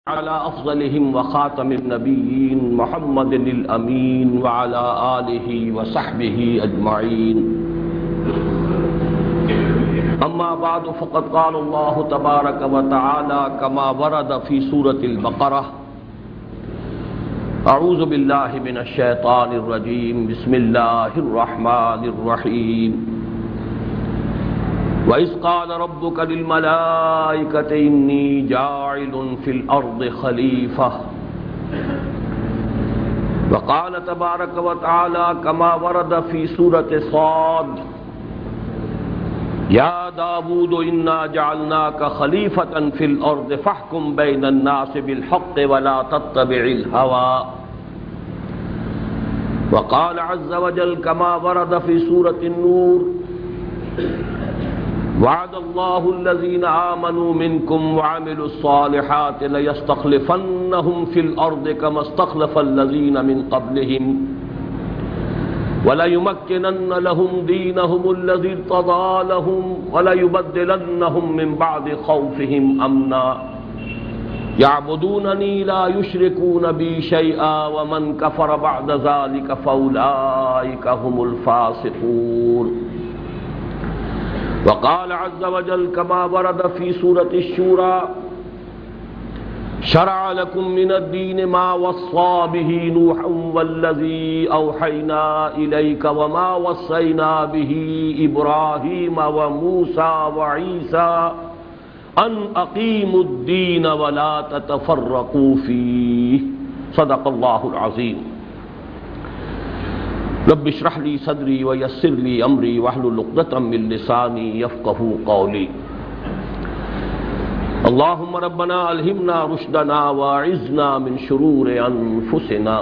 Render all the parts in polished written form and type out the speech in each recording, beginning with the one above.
على أفضلهم وخاتم النبيين محمد الأمين وعلى آله وصحبه أجمعين. أما بعد فقد قال الله تبارك وتعالى كما ورد في سورة البقرة: أعوذ بالله من الشيطان الرجيم بسم الله الرحمن الرحيم. وَإِذْ قَالَ رَبُّكَ لِلْمَلَائِكَةِ إِنِّي جَاعِلٌ فِي الْأَرْضِ خَلِيفَةً. وقال تبارك وتعالى كما ورد في سورة صاد: يا داود إنا جعلناك خليفة في الأرض فاحكم بين الناس بالحق ولا تتبع الهوى. وقال عز وجل كما ورد في سورة النور: وعد الله الذين آمنوا منكم وعملوا الصالحات ليستخلفنهم في الأرض كما استخلف الذين من قبلهم وليمكنن لهم دينهم الذي ارتضى لهم وليبدلنهم من بعد خوفهم أمنا يعبدونني لا يشركون بي شيئا ومن كفر بعد ذلك فأولئك هم الفاسقون. وقال عز وجل كما ورد في سورة الشورى: شرع لكم من الدين ما وصى به نوحا والذي أوحينا إليك وما وصينا به إبراهيم وموسى وعيسى أن أقيموا الدين ولا تتفرقوا فيه. صدق الله العظيم. رب اشرح لي صدري ويسر لي امري واحلل عقدة من لساني يفقهوا قولي. اللهم ربنا الهمنا رشدنا واعذنا من شرور انفسنا.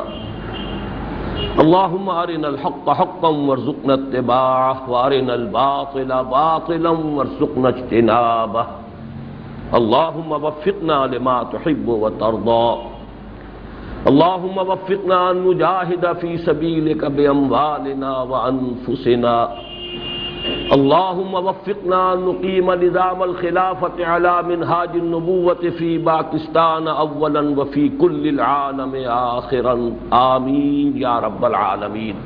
اللهم ارنا الحق حقا وارزقنا اتباعه وارنا الباطل باطلا وارزقنا اجتنابه. اللهم وفقنا لما تحب وترضى. اللهم وفقنا ان نجاهد في سبيلك باموالنا وانفسنا. اللهم وفقنا ان نقيم نظام الخلافة على منهاج النبوة في باکستان اولا وفي كل العالم آخرا آمین یا رب العالمین.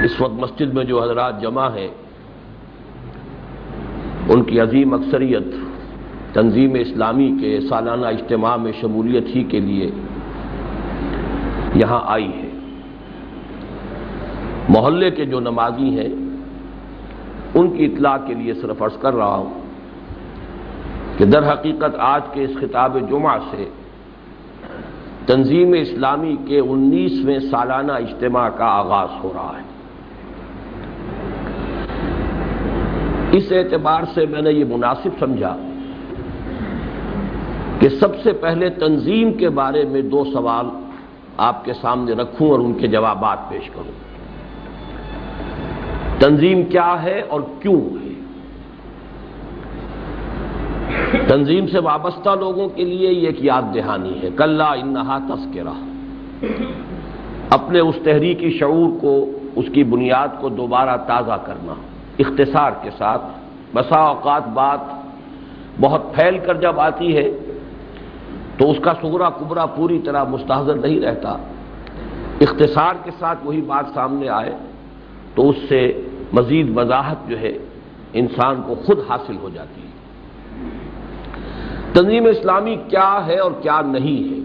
اس وقت مسجد میں جو حضرات جمع ہیں ان کی عظیم اکثریت تنظیم اسلامی کے سالانہ اجتماع میں شمولیت ہی کے لیے یہاں آئی ہے. محلے کے جو نمازی ہیں ان کی اطلاع کے لیے صرف عرض کر رہا ہوں کہ در حقیقت آج کے اس خطاب جمعہ سے تنظیم اسلامی کے 19ویں سالانہ اجتماع کا آغاز ہو رہا ہے. اس اعتبار سے میں نے یہ مناسب سمجھا کہ سب سے پہلے تنظیم کے بارے میں 2 سوال آپ کے سامنے رکھوں اور ان کے جوابات پیش کروں. تنظیم کیا ہے اور کیوں ہے؟ تنظیم سے وابستہ لوگوں کے لیے یہ ایک یاد دہانی ہے. کلا انہا تذکرہ. اپنے اس تحریکی شعور کو، اس کی بنیاد کو دوبارہ تازہ کرنا اختصار کے ساتھ. بسا اوقات بات بہت پھیل کر جب آتی ہے تو اس کا صغرا کبرا پوری طرح مستحضر نہیں رہتا. اختصار کے ساتھ وہی بات سامنے آئے تو اس سے مزید وضاحت جو ہے انسان کو خود حاصل ہو جاتی ہے. تنظیم اسلامی کیا ہے اور کیا نہیں ہے؟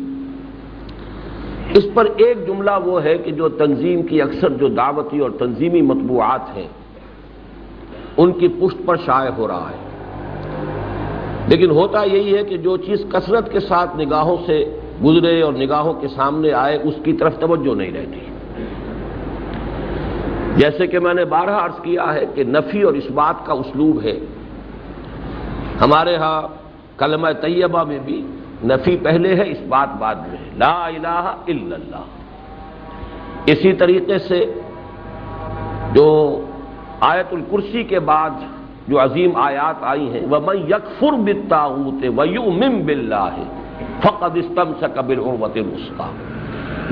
اس پر ایک جملہ وہ ہے کہ جو تنظیم کی اکثر جو دعوتی اور تنظیمی مطبوعات ہیں ان کی پشت پر شائع ہو رہا ہے. لیکن ہوتا یہی ہے کہ جو چیز کثرت کے ساتھ نگاہوں سے گزرے اور نگاہوں کے سامنے آئے اس کی طرف توجہ نہیں رہتی. جیسے کہ میں نے بارہا عرض کیا ہے کہ نفی اور اثبات کا اسلوب ہے. ہمارے ہاں کلمہ طیبہ میں بھی نفی پہلے ہے، اثبات بعد میں ہے. لا الہ الا اللہ. اسی طریقے سے جو آیت الکرسی کے بعد جو عظیم آیات آئی ہیں وَمَن يَكْفُرْ بِالطَّاغُوتِ وَيُؤْمِن بِاللَّهِ فَقَدِ اسْتَمْسَكَ بِالْعُرْوَةِ الْوُثْقَىٰ.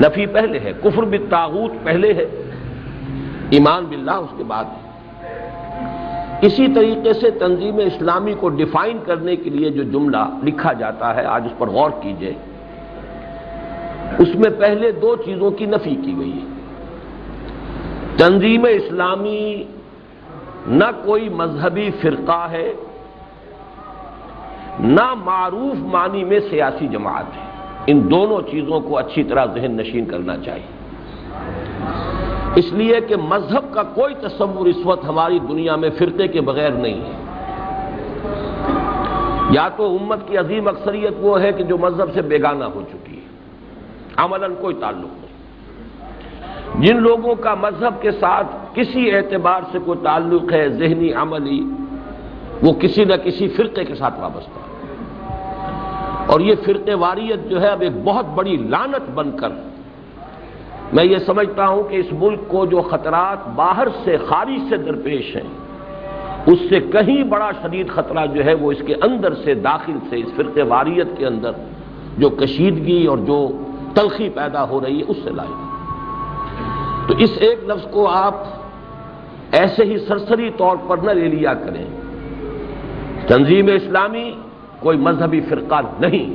نفی پہلے ہے، کفر بالطاغوت پہلے ہے، ایمان باللہ اس کے بعد ہے. اسی طریقے سے تنظیم اسلامی کو ڈیفائن کرنے کے لیے جو جملہ لکھا جاتا ہے، آج اس پر غور کیجئے، اس میں پہلے دو چیزوں کی نفی کی گئی ہے۔ تنظیم اسلامی نہ کوئی مذہبی فرقہ ہے، نہ معروف معنی میں سیاسی جماعت ہے۔ ان دونوں چیزوں کو اچھی طرح ذہن نشین کرنا چاہیے، اس لیے کہ مذہب کا کوئی تصور اس وقت ہماری دنیا میں فرقے کے بغیر نہیں ہے۔ یا تو امت کی عظیم اکثریت وہ ہے کہ جو مذہب سے بیگانہ ہو چکی ہے، عملاً کوئی تعلق نہیں۔ جن لوگوں کا مذہب کے ساتھ کسی اعتبار سے کوئی تعلق ہے، ذہنی عملی، وہ کسی نہ کسی فرقے کے ساتھ وابستہ ہے۔ اور یہ فرقے واریت جو ہے اب ایک بہت بڑی لعنت بن کر، میں یہ سمجھتا ہوں کہ اس ملک کو جو خطرات باہر سے خارج سے درپیش ہیں، اس سے کہیں بڑا شدید خطرہ جو ہے وہ اس کے اندر سے، داخل سے، اس فرقے واریت کے اندر جو کشیدگی اور جو تلخی پیدا ہو رہی ہے اس سے لائی۔ تو اس ایک لفظ کو آپ ایسے ہی سرسری طور پر نہ لے لیا کریں۔ تنظیم اسلامی کوئی مذہبی فرقہ نہیں،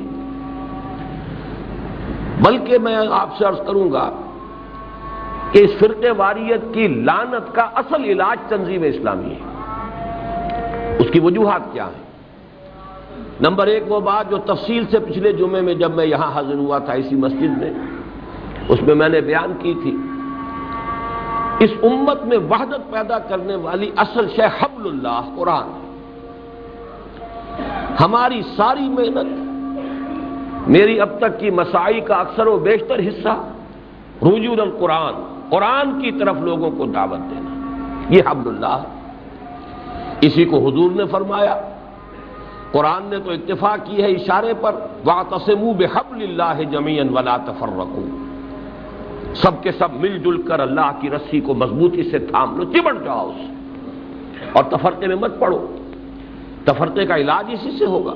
بلکہ میں آپ سے عرض کروں گا کہ اس فرقے واریت کی لعنت کا اصل علاج تنظیم اسلامی ہے۔ اس کی وجوہات کیا ہیں؟ نمبر ایک وہ بات جو تفصیل سے پچھلے جمعے میں جب میں یہاں حاضر ہوا تھا اسی مسجد میں، اس میں میں نے بیان کی تھی، اس امت میں وحدت پیدا کرنے والی اصل شے حبل اللہ قرآن ہے۔ ہماری ساری محنت، میری اب تک کی مساعی کا اکثر و بیشتر حصہ رجوع القرآن، قرآن کی طرف لوگوں کو دعوت دینا، یہ حبل اللہ ہے۔ اسی کو حضور نے فرمایا، قرآن نے تو اکتفا کی ہے اشارے پر، وَاعْتَصِمُوا بِحَبْلِ اللَّهِ جَمِيعًا وَلَا تَفَرَّقُوا، سب کے سب مل جل کر اللہ کی رسی کو مضبوطی سے تھام لو، چمٹ جاؤ اس سے، اور تفرقے میں مت پڑو۔ تفرقے کا علاج اسی سے ہوگا۔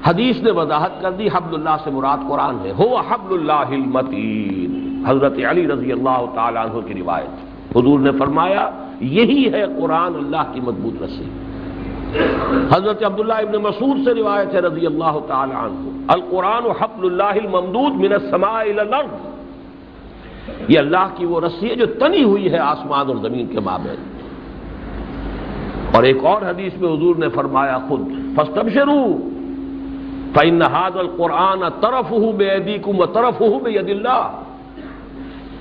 حدیث نے وضاحت کر دی، حبل اللہ سے مراد قرآن ہے، هو حبل اللہ المتین، حضرت علی رضی اللہ تعالیٰ عنہ کی روایت، حضور نے فرمایا یہی ہے قرآن، اللہ کی مضبوط رسی۔ حضرت عبداللہ ابن مسعود سے روایت ہے رضی اللہ تعالیٰ عنہ، القرآن حبل اللہ الممدود من السماء الى الارض، یہ اللہ کی وہ رسی ہے جو تنی ہوئی ہے آسمان اور زمین کے مابین۔ اور ایک اور حدیث میں حضور نے فرمایا خود، فاستبشروا فإن هذا القرآن طرفه بأيديكم وطرفه بيد اللہ۔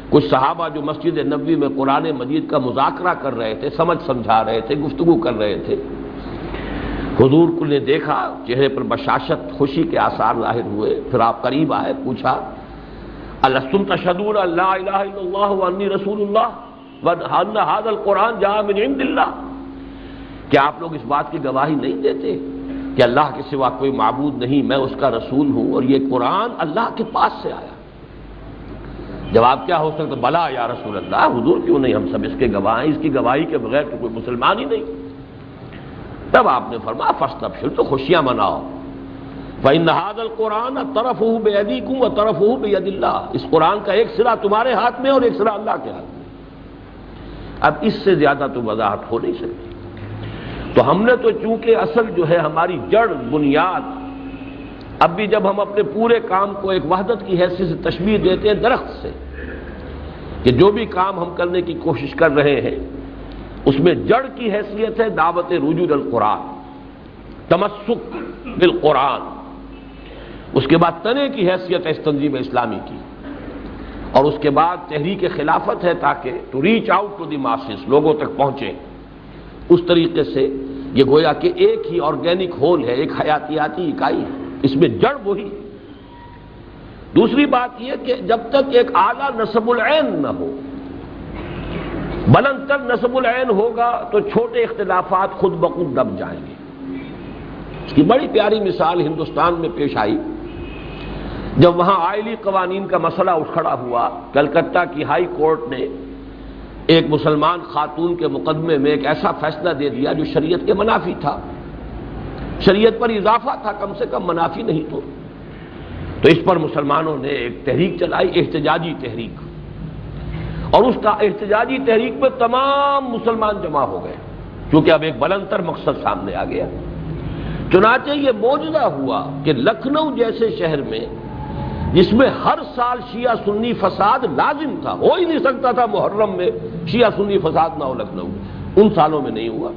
کچھ صحابہ جو مسجد نبوی میں قرآن مجید کا مذاکرہ کر رہے تھے، سمجھا رہے تھے، گفتگو کر رہے تھے، حضور کو نے دیکھا، چہرے پر بشاشت، خوشی کے آثار ظاہر ہوئے، پھر آپ قریب آئے، پوچھا الستم تشهدون ان لا الہ الا اللہ وانی رسول اللہ وان هذا القرآن جاء من عند اللہ، کیا آپ لوگ اس بات کی گواہی نہیں دیتے کہ اللہ کے سوا کوئی معبود نہیں، میں اس کا رسول ہوں اور یہ قرآن اللہ کے پاس سے آیا؟ جواب کیا ہو سکتا؟ بلا یا رسول اللہ، حضور کیوں نہیں، ہم سب اس کے گواہ ہیں، اس کی گواہی کے بغیر تو کوئی مسلمان ہی نہیں۔ تب آپ نے فرمایا فاستبشروا، تو خوشیاں مناؤ، فإن هذا القرآن طرفه بأيديكم وطرفه بيد اللہ، اس قرآن کا ایک سرا تمہارے ہاتھ میں اور ایک سرا اللہ کے ہاتھ میں۔ اب اس سے زیادہ تو وضاحت ہو نہیں سکتی۔ تو ہم نے تو چونکہ اصل جو ہے ہماری جڑ، بنیاد، اب بھی جب ہم اپنے پورے کام کو ایک وحدت کی حیثیت سے تشبیہ دیتے ہیں درخت سے، کہ جو بھی کام ہم کرنے کی کوشش کر رہے ہیں اس میں جڑ کی حیثیت ہے دعوت رجوع القرآن، تمسک بالقرآن، اس کے بعد تنے کی حیثیت ہے اس تنظیم اسلامی کی، اور اس کے بعد تحریک خلافت ہے تاکہ to reach out to the masses, لوگوں تک پہنچے۔ اس طریقے سے یہ گویا کہ ایک ہی آرگینک ہول ہے، ایک حیاتیاتی اکائی ہے، اس میں جڑ وہی۔ دوسری بات یہ کہ جب تک ایک اعلیٰ نصب العین نہ ہو، بلند تر نصب العین ہوگا تو چھوٹے اختلافات خود بخود دب جائیں گے۔ اس کی بڑی پیاری مثال ہندوستان میں پیش آئی، جب وہاں آئلی قوانین کا مسئلہ اٹھ کھڑا ہوا، کلکتہ کی ہائی کورٹ نے ایک مسلمان خاتون کے مقدمے میں ایک ایسا فیصلہ دے دیا جو شریعت کے منافی تھا، شریعت پر اضافہ تھا، کم سے کم منافی نہیں تو اس پر مسلمانوں نے ایک تحریک چلائی، احتجاجی تحریک، اور اس کا احتجاجی تحریک میں تمام مسلمان جمع ہو گئے، کیونکہ اب ایک بلند تر مقصد سامنے آ گیا۔ چنانچہ یہ معجزہ ہوا کہ لکھنؤ جیسے شہر میں جس میں ہر سال شیعہ سنی فساد لازم تھا، ہو ہی نہیں سکتا تھا محرم میں شیعہ سنی فساد نہ ہو لکھنؤ، ان سالوں میں نہیں ہوا۔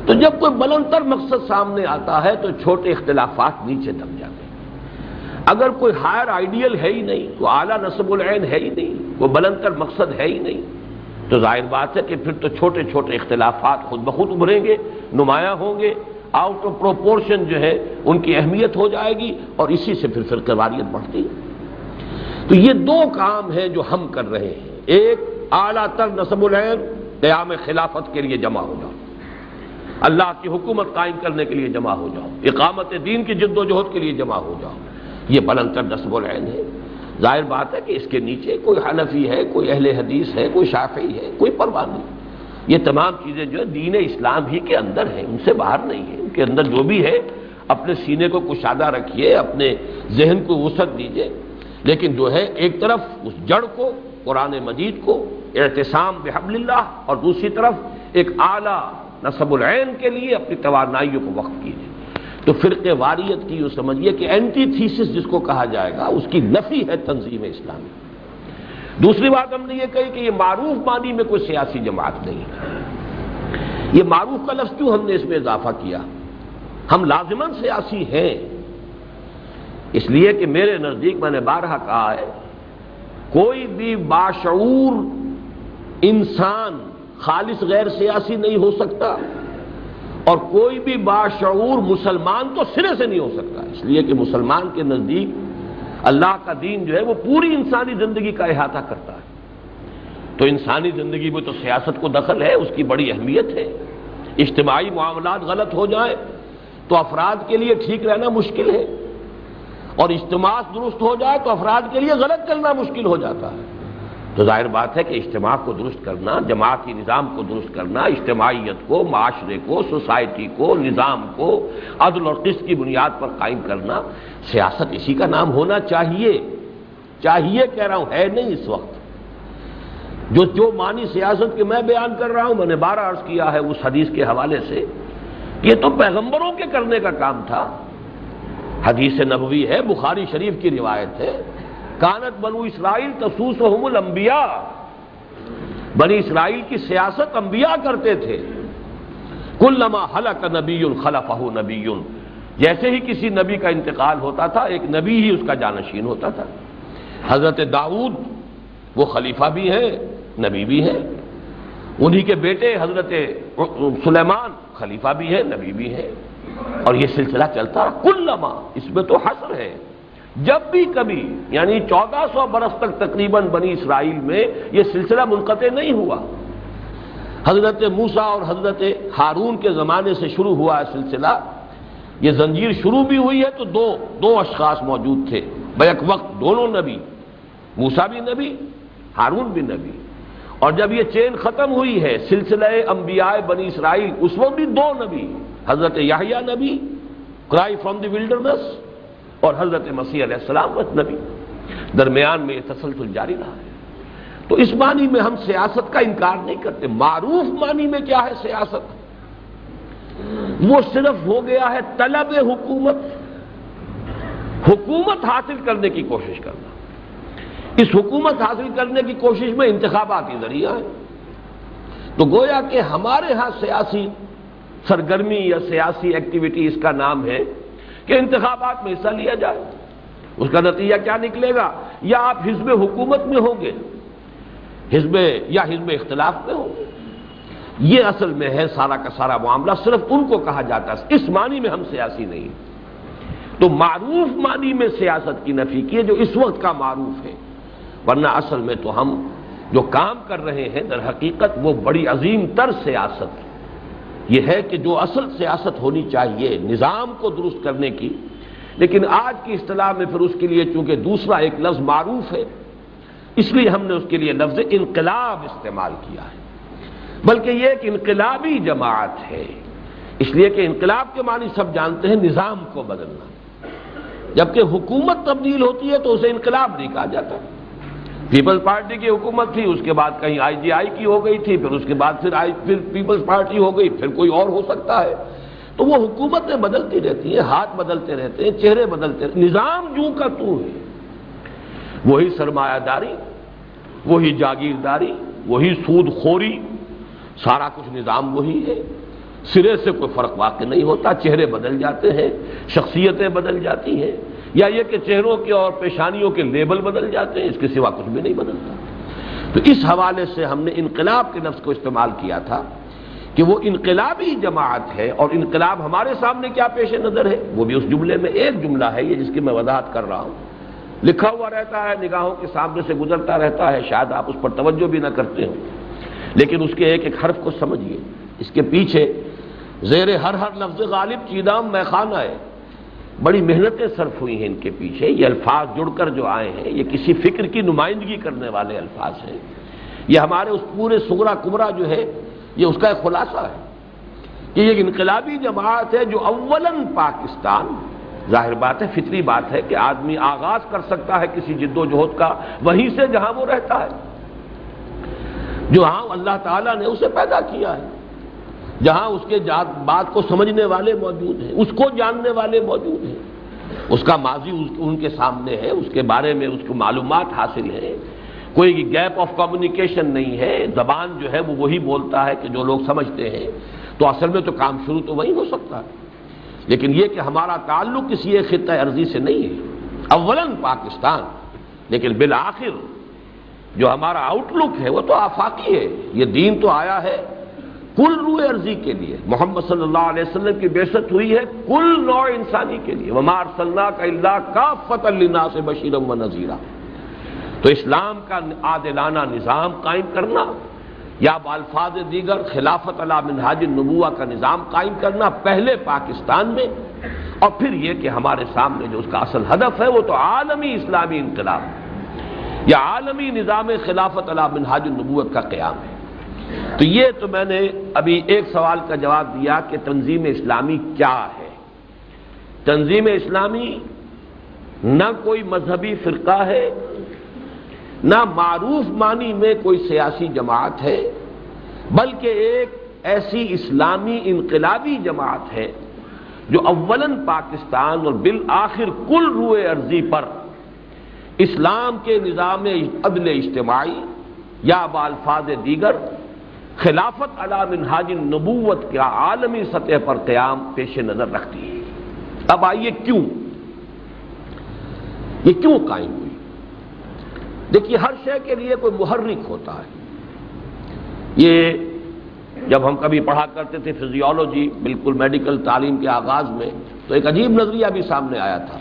تو جب کوئی بلند تر مقصد سامنے آتا ہے تو چھوٹے اختلافات نیچے دب جاتے ہیں۔ اگر کوئی ہائر آئیڈیل ہے ہی نہیں، کوئی اعلیٰ نصب العین ہے ہی نہیں، کوئی بلند تر مقصد ہے ہی نہیں، تو ظاہر بات ہے کہ پھر تو چھوٹے چھوٹے اختلافات خود بخود ابھریں گے، نمایاں ہوں گے، آؤٹ آف پروپورشن جو ہے ان کی اہمیت ہو جائے گی، اور اسی سے پھر فرقہ واریت بڑھتی ہے۔ تو یہ دو کام ہیں جو ہم کر رہے ہیں، ایک اعلیٰ تر نصب العین قیام خلافت کے لیے جمع ہو جاؤ، اللہ کی حکومت قائم کرنے کے لیے جمع ہو جاؤ، اقامت دین کی جد و جہد کے لیے جمع ہو جاؤ، یہ بلند تر نصب العین ہے۔ ظاہر بات ہے کہ اس کے نیچے کوئی حنفی ہے، کوئی اہل حدیث ہے، کوئی شافعی ہے، کوئی پرواہ نہیں، یہ تمام چیزیں جو ہے دین اسلام ہی کے اندر ہیں، ان سے باہر نہیں ہے۔ ان کے اندر جو بھی ہے اپنے سینے کو کشادہ رکھیے، اپنے ذہن کو وسعت دیجیے، لیکن جو ہے ایک طرف اس جڑ کو، قرآن مجید کو، اعتصام بحبل اللہ، اور دوسری طرف ایک اعلیٰ نصب العین کے لیے اپنی توانائیوں کو وقف کیجیے۔ تو فرقہ واریت کی یوں سمجھیے کہ اینٹی تھیسس جس کو کہا جائے گا، اس کی نفی ہے تنظیم اسلامی۔ دوسری بات ہم نے یہ کہی کہ یہ معروف معنی میں کوئی سیاسی جماعت نہیں ہے۔ یہ معروف کا لفظ کیوں ہم نے اس میں اضافہ کیا؟ ہم لازماً سیاسی ہیں، اس لیے کہ میرے نزدیک میں نے بارہا کہا ہے، کوئی بھی باشعور انسان خالص غیر سیاسی نہیں ہو سکتا، اور کوئی بھی باشعور مسلمان تو سرے سے نہیں ہو سکتا، اس لیے کہ مسلمان کے نزدیک اللہ کا دین جو ہے وہ پوری انسانی زندگی کا احاطہ کرتا ہے۔ تو انسانی زندگی میں تو سیاست کو دخل ہے، اس کی بڑی اہمیت ہے۔ اجتماعی معاملات غلط ہو جائیں تو افراد کے لیے ٹھیک رہنا مشکل ہے، اور اجتماع درست ہو جائے تو افراد کے لیے غلط کرنا مشکل ہو جاتا ہے۔ تو ظاہر بات ہے کہ اجتماع کو درست کرنا، جماعتی نظام کو درست کرنا، اجتماعیت کو، معاشرے کو، سوسائٹی کو، نظام کو عدل اور قسط کی بنیاد پر قائم کرنا، سیاست اسی کا نام ہونا چاہیے۔ چاہیے کہہ رہا ہوں، ہے نہیں اس وقت۔ جو معنی سیاست کے میں بیان کر رہا ہوں، میں نے بارہ عرض کیا ہے اس حدیث کے حوالے سے، یہ تو پیغمبروں کے کرنے کا کام تھا۔ حدیث نبوی ہے، بخاری شریف کی روایت ہے، کانت بنو اسرائیل تسوسہم الانبیاء، بنی اسرائیل کی سیاست انبیاء کرتے تھے۔ کلما ہلک نبی خلفہ نبی، جیسے ہی کسی نبی کا انتقال ہوتا تھا ایک نبی ہی اس کا جانشین ہوتا تھا۔ حضرت داؤد وہ خلیفہ بھی ہیں، نبی بھی ہیں، انہی کے بیٹے حضرت سلیمان خلیفہ بھی ہیں، نبی بھی ہیں، اور یہ سلسلہ چلتا رہا۔ کلما، اس میں تو حصر ہے، جب بھی کبھی، یعنی 1400 برس تک تقریباً بنی اسرائیل میں یہ سلسلہ منقطع نہیں ہوا۔ حضرت موسیٰ اور حضرت ہارون کے زمانے سے شروع ہوا ہے سلسلہ، یہ زنجیر شروع بھی ہوئی ہے تو دو اشخاص موجود تھے بیک وقت، دونوں نبی، موسیٰ بھی نبی، ہارون بھی نبی، اور جب یہ چین ختم ہوئی ہے سلسلہ انبیاء بنی اسرائیل، اس وقت بھی دو نبی، حضرت یحییٰ نبی کرائی فرام دی ولڈرنس، اور حضرت مسیح علیہ السلام نبی، درمیان میں یہ تسلسل جاری رہا ہے۔ تو اس معنی میں ہم سیاست کا انکار نہیں کرتے۔ معروف معنی میں کیا ہے سیاست؟ وہ صرف ہو گیا ہے طلب حکومت، حکومت حاصل کرنے کی کوشش کرنا۔ اس حکومت حاصل کرنے کی کوشش میں انتخاباتی ذریعہ ہے۔ تو گویا کہ ہمارے ہاں سیاسی سرگرمی یا سیاسی ایکٹیویٹی اس کا نام ہے کہ انتخابات میں حصہ لیا جائے۔ اس کا نتیجہ کیا نکلے گا؟ یا آپ حزب حکومت میں ہوں گے، حزب اختلاف میں ہوں گے۔ یہ اصل میں ہے سارا کا سارا معاملہ، صرف ان کو کہا جاتا ہے، اس معنی میں ہم سیاسی نہیں۔ تو معروف معنی میں سیاست کی نفی کی ہے جو اس وقت کا معروف ہے، ورنہ اصل میں تو ہم جو کام کر رہے ہیں در حقیقت وہ بڑی عظیم تر سیاست یہ ہے کہ جو اصل سیاست ہونی چاہیے نظام کو درست کرنے کی، لیکن آج کی اصطلاح میں پھر اس کے لیے چونکہ دوسرا ایک لفظ معروف ہے، اس لیے ہم نے اس کے لیے لفظ انقلاب استعمال کیا ہے، بلکہ یہ ایک انقلابی جماعت ہے، اس لیے کہ انقلاب کے معنی سب جانتے ہیں نظام کو بدلنا، جبکہ حکومت تبدیل ہوتی ہے تو اسے انقلاب نہیں کہا جاتا۔ پیپلز پارٹی کی حکومت تھی، اس کے بعد کہیں آئی جی آئی کی ہو گئی تھی، پھر اس کے بعد پھر پیپلز پارٹی ہو گئی، پھر کوئی اور ہو سکتا ہے. تو وہ حکومتیں بدلتی رہتی ہیں، ہاتھ بدلتے رہتے ہیں، چہرے بدلتے رہتے ہیں، نظام جو کا تو ہے. وہی سرمایہ داری، وہی جاگیرداری، وہی سود خوری، سارا کچھ نظام وہی ہے. سرے سے کوئی فرق واقع نہیں ہوتا. چہرے بدل جاتے ہیں، شخصیتیں بدل جاتی ہیں، یا یہ کہ چہروں کے اور پیشانیوں کے لیبل بدل جاتے ہیں، اس کے سوا کچھ بھی نہیں بدلتا. تو اس حوالے سے ہم نے انقلاب کے لفظ کو استعمال کیا تھا کہ وہ انقلابی جماعت ہے، اور انقلاب ہمارے سامنے کیا پیش نظر ہے وہ بھی اس جملے میں ایک جملہ ہے یہ جس کی میں وضاحت کر رہا ہوں. لکھا ہوا رہتا ہے، نگاہوں کے سامنے سے گزرتا رہتا ہے، شاید آپ اس پر توجہ بھی نہ کرتے ہوں، لیکن اس کے ایک ایک حرف کو سمجھیے. اس کے پیچھے زیر ہر لفظ غالب چیدام میں خانہ ہے. بڑی محنتیں صرف ہوئی ہیں ان کے پیچھے. یہ الفاظ جڑ کر جو آئے ہیں یہ کسی فکر کی نمائندگی کرنے والے الفاظ ہیں. یہ ہمارے اس پورے صغرا کبرا جو ہے یہ اس کا ایک خلاصہ ہے کہ یہ انقلابی جماعت ہے جو اولاً پاکستان، ظاہر بات ہے، فطری بات ہے کہ آدمی آغاز کر سکتا ہے کسی جد و جہد کا وہیں سے جہاں وہ رہتا ہے، جہاں اللہ تعالیٰ نے اسے پیدا کیا ہے، جہاں اس کے بات کو سمجھنے والے موجود ہیں، اس کو جاننے والے موجود ہیں، اس کا ماضی ان کے سامنے ہے، اس کے بارے میں اس کو معلومات حاصل ہے، کوئی گیپ آف کمیونیکیشن نہیں ہے. زبان جو ہے وہ وہی بولتا ہے کہ جو لوگ سمجھتے ہیں. تو اصل میں تو کام شروع تو وہی ہو سکتا ہے، لیکن یہ کہ ہمارا تعلق کسی ایک خطہ ارضی سے نہیں ہے، اولاً پاکستان، لیکن بالآخر جو ہمارا آؤٹ لک ہے وہ تو آفاقی ہے. یہ دین تو آیا ہے کل روح ارضی کے لیے. محمد صلی اللہ علیہ وسلم کی بعثت ہوئی ہے کل نوع انسانی کے لیے. وما ارسلناک الا کافۃ للناس بشیرا ونذیرا. تو اسلام کا عادلانہ نظام قائم کرنا، یا بالفاظ دیگر خلافت علی منہاج النبوہ کا نظام قائم کرنا پہلے پاکستان میں، اور پھر یہ کہ ہمارے سامنے جو اس کا اصل ہدف ہے وہ تو عالمی اسلامی انقلاب یا عالمی نظام خلافت علی منہاج النبوت کا قیام ہے. تو یہ تو میں نے ابھی ایک سوال کا جواب دیا کہ تنظیم اسلامی کیا ہے. تنظیم اسلامی نہ کوئی مذہبی فرقہ ہے، نہ معروف معنی میں کوئی سیاسی جماعت ہے، بلکہ ایک ایسی اسلامی انقلابی جماعت ہے جو اولاً پاکستان اور بالآخر کل روح ارضی پر اسلام کے نظام عدل اجتماعی یا بالفاظ دیگر خلافت علی منہاج النبوت کا عالمی سطح پر قیام پیش نظر رکھتی ہے. اب آئیے یہ کیوں قائم ہوئی؟ دیکھیے ہر شے کے لیے کوئی محرک ہوتا ہے. یہ جب ہم کبھی پڑھا کرتے تھے فزیولوجی، بالکل میڈیکل تعلیم کے آغاز میں، تو ایک عجیب نظریہ بھی سامنے آیا تھا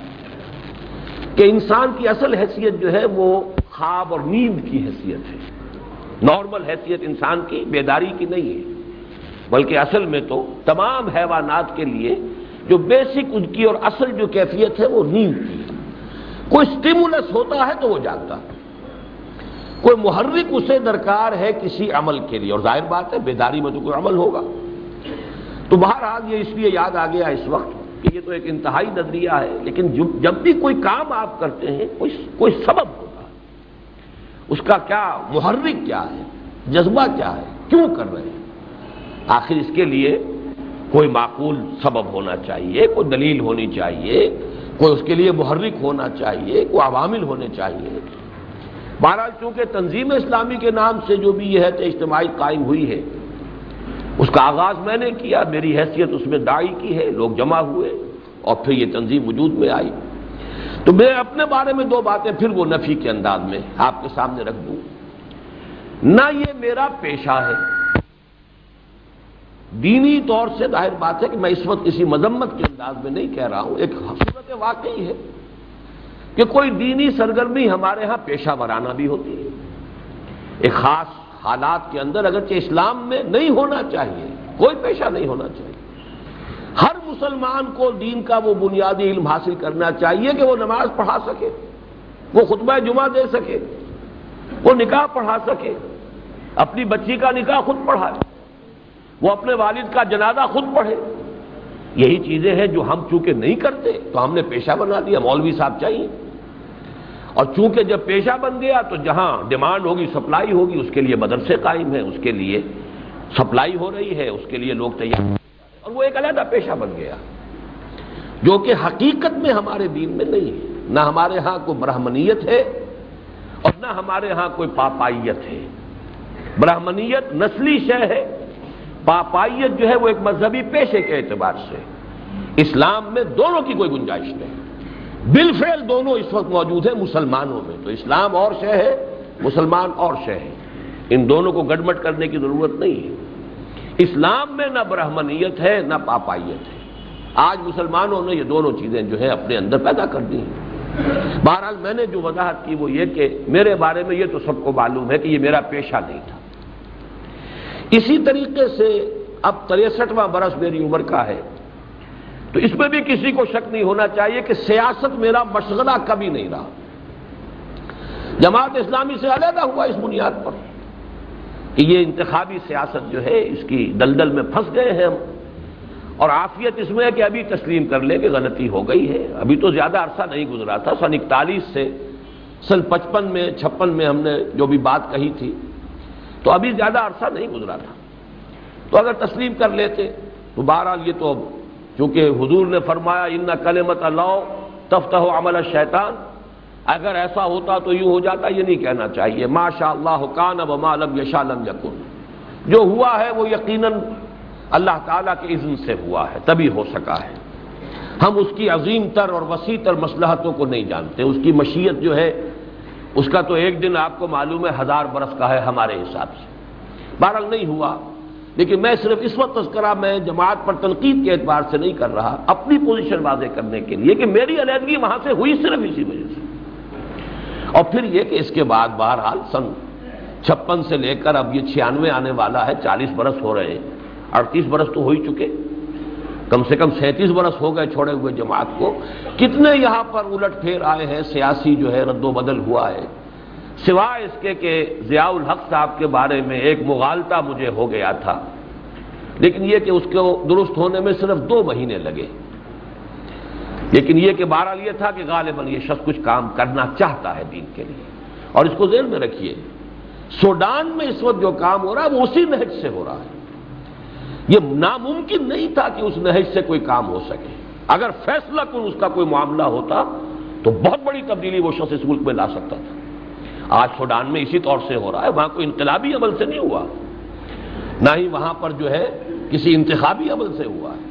کہ انسان کی اصل حیثیت جو ہے وہ خواب اور نیند کی حیثیت ہے. نارمل حیثیت انسان کی بیداری کی نہیں ہے، بلکہ اصل میں تو تمام حیوانات کے لیے جو بیسک ان کی اور اصل جو کیفیت ہے وہ نیند کی ہے. کوئی سٹیمولس ہوتا ہے تو وہ جاگتا ہے، کوئی محرک اسے درکار ہے کسی عمل کے لیے، اور ظاہر بات ہے بیداری میں تو کوئی عمل ہوگا. تو بہرحال یہ اس لیے یاد آ گیا اس وقت کہ یہ تو ایک انتہائی نظریہ ہے، لیکن جب بھی کوئی کام آپ کرتے ہیں کوئی سبب ہوتا ہے. اس کا کیا محرک کیا ہے، جذبہ کیا ہے، کیوں کر رہے ہیں؟ آخر اس کے لیے کوئی معقول سبب ہونا چاہیے، کوئی دلیل ہونی چاہیے، کوئی اس کے لیے محرک ہونا چاہیے، کوئی عوامل ہونے چاہیے. بہرحال چونکہ تنظیم اسلامی کے نام سے جو بھی یہ ہے اجتماعی قائم ہوئی ہے، اس کا آغاز میں نے کیا، میری حیثیت اس میں داعی کی ہے، لوگ جمع ہوئے اور پھر یہ تنظیم وجود میں آئی. تو میں اپنے بارے میں دو باتیں پھر وہ نفی کے انداز میں آپ کے سامنے رکھ دوں. نہ یہ میرا پیشہ ہے، دینی طور سے ظاہر بات ہے کہ میں اس وقت کسی مذمت کے انداز میں نہیں کہہ رہا ہوں، ایک صورت واقعی ہے کہ کوئی دینی سرگرمی ہمارے ہاں پیشہ ورانہ بھی ہوتی ہے ایک خاص حالات کے اندر، اگرچہ اسلام میں نہیں ہونا چاہیے، کوئی پیشہ نہیں ہونا چاہیے. ہر مسلمان کو دین کا وہ بنیادی علم حاصل کرنا چاہیے کہ وہ نماز پڑھا سکے، وہ خطبہ جمعہ دے سکے، وہ نکاح پڑھا سکے، اپنی بچی کا نکاح خود پڑھائے، وہ اپنے والد کا جنازہ خود پڑھے. یہی چیزیں ہیں جو ہم چونکہ نہیں کرتے تو ہم نے پیشہ بنا دیا، مولوی صاحب چاہیے. اور چونکہ جب پیشہ بن گیا تو جہاں ڈیمانڈ ہوگی سپلائی ہوگی، اس کے لیے مدرسے قائم ہیں، اس کے لیے سپلائی ہو رہی ہے، اس کے لیے لوگ تیار، اور وہ ایک علیحدہ پیشہ بن گیا جو کہ حقیقت میں ہمارے دین میں نہیں ہے۔ نہ ہمارے ہاں کوئی برہمنیت ہے اور نہ ہمارے ہاں کوئی پاپائیت ہے۔ برہمنیت نسلی شے ہے، پاپائیت جو ہے وہ ایک مذہبی پیشے کے اعتبار سے۔ اسلام میں دونوں کی کوئی گنجائش نہیں، بالفعل دونوں اس وقت موجود ہیں مسلمانوں میں، تو اسلام اور شے ہے، مسلمان اور شے ہے، ان دونوں کو گڑبڑ کرنے کی ضرورت نہیں ہے۔ اسلام میں نہ برہمنیت ہے نہ پاپائیت ہے، آج مسلمانوں نے یہ دونوں چیزیں جو ہے اپنے اندر پیدا کر دی ہیں۔ بہرحال میں نے جو وضاحت کی وہ یہ کہ میرے بارے میں یہ تو سب کو معلوم ہے کہ یہ میرا پیشہ نہیں تھا۔ اسی طریقے سے اب 63واں برس میری عمر کا ہے، تو اس میں بھی کسی کو شک نہیں ہونا چاہیے کہ سیاست میرا مشغلہ کبھی نہیں رہا۔ جماعت اسلامی سے علیحدہ ہوا اس بنیاد پر کہ یہ انتخابی سیاست جو ہے اس کی دلدل میں پھنس گئے ہیں ہم، اور عافیت اس میں ہے کہ ابھی تسلیم کر لیں کہ غلطی ہو گئی ہے۔ ابھی تو زیادہ عرصہ نہیں گزرا تھا، سن 41 سے سن 55 میں 56 میں ہم نے جو بھی بات کہی تھی، تو ابھی زیادہ عرصہ نہیں گزرا تھا، تو اگر تسلیم کر لیتے تو بہرحال یہ تو چونکہ حضور نے فرمایا ان کلمۃ اللہ تفتح عمل الشیطان، اگر ایسا ہوتا تو یوں ہو جاتا، یہ نہیں کہنا چاہیے ما شاء اللہ کان وما لم یشاء لم یکن، جو ہوا ہے وہ یقیناً اللہ تعالیٰ کے اذن سے ہوا ہے، تبھی ہو سکا ہے۔ ہم اس کی عظیم تر اور وسیع تر مصلحتوں کو نہیں جانتے، اس کی مشیت جو ہے اس کا تو ایک دن آپ کو معلوم ہے 1000 برس کا ہے ہمارے حساب سے۔ بہرحال نہیں ہوا، لیکن میں صرف اس وقت تذکرہ میں جماعت پر تنقید کے اعتبار سے نہیں کر رہا، اپنی پوزیشن واضح کرنے کے لیے کہ میری علیحدگی وہاں سے ہوئی صرف اسی وجہ سے۔ اور پھر یہ کہ اس کے بعد بہرحال سن 56 سے لے کر اب یہ 96 آنے والا ہے، 40 برس ہو رہے ہیں، 38 برس تو ہو ہی چکے، کم سے کم 37 برس ہو گئے چھوڑے ہوئے جماعت کو۔ کتنے یہاں پر الٹ پھیر آئے ہیں، سیاسی جو ہے رد و بدل ہوا ہے، سوائے اس کے کہ ضیاء الحق صاحب کے بارے میں ایک مغالطہ مجھے ہو گیا تھا، لیکن یہ کہ اس کو درست ہونے میں صرف 2 مہینے لگے، لیکن یہ کہ بہرحال یہ تھا کہ غالباً یہ شخص کچھ کام کرنا چاہتا ہے دین کے لیے۔ اور اس کو ذہن میں رکھیے، سوڈان میں اس وقت جو کام ہو رہا ہے وہ اسی نہج سے ہو رہا ہے۔ یہ ناممکن نہیں تھا کہ اس نہج سے کوئی کام ہو سکے، اگر فیصلہ کن اس کا کوئی معاملہ ہوتا تو بہت بڑی تبدیلی وہ شخص اس ملک میں لا سکتا تھا۔ آج سوڈان میں اسی طور سے ہو رہا ہے، وہاں کوئی انقلابی عمل سے نہیں ہوا، نہ ہی وہاں پر جو ہے کسی انتخابی عمل سے ہوا ہے،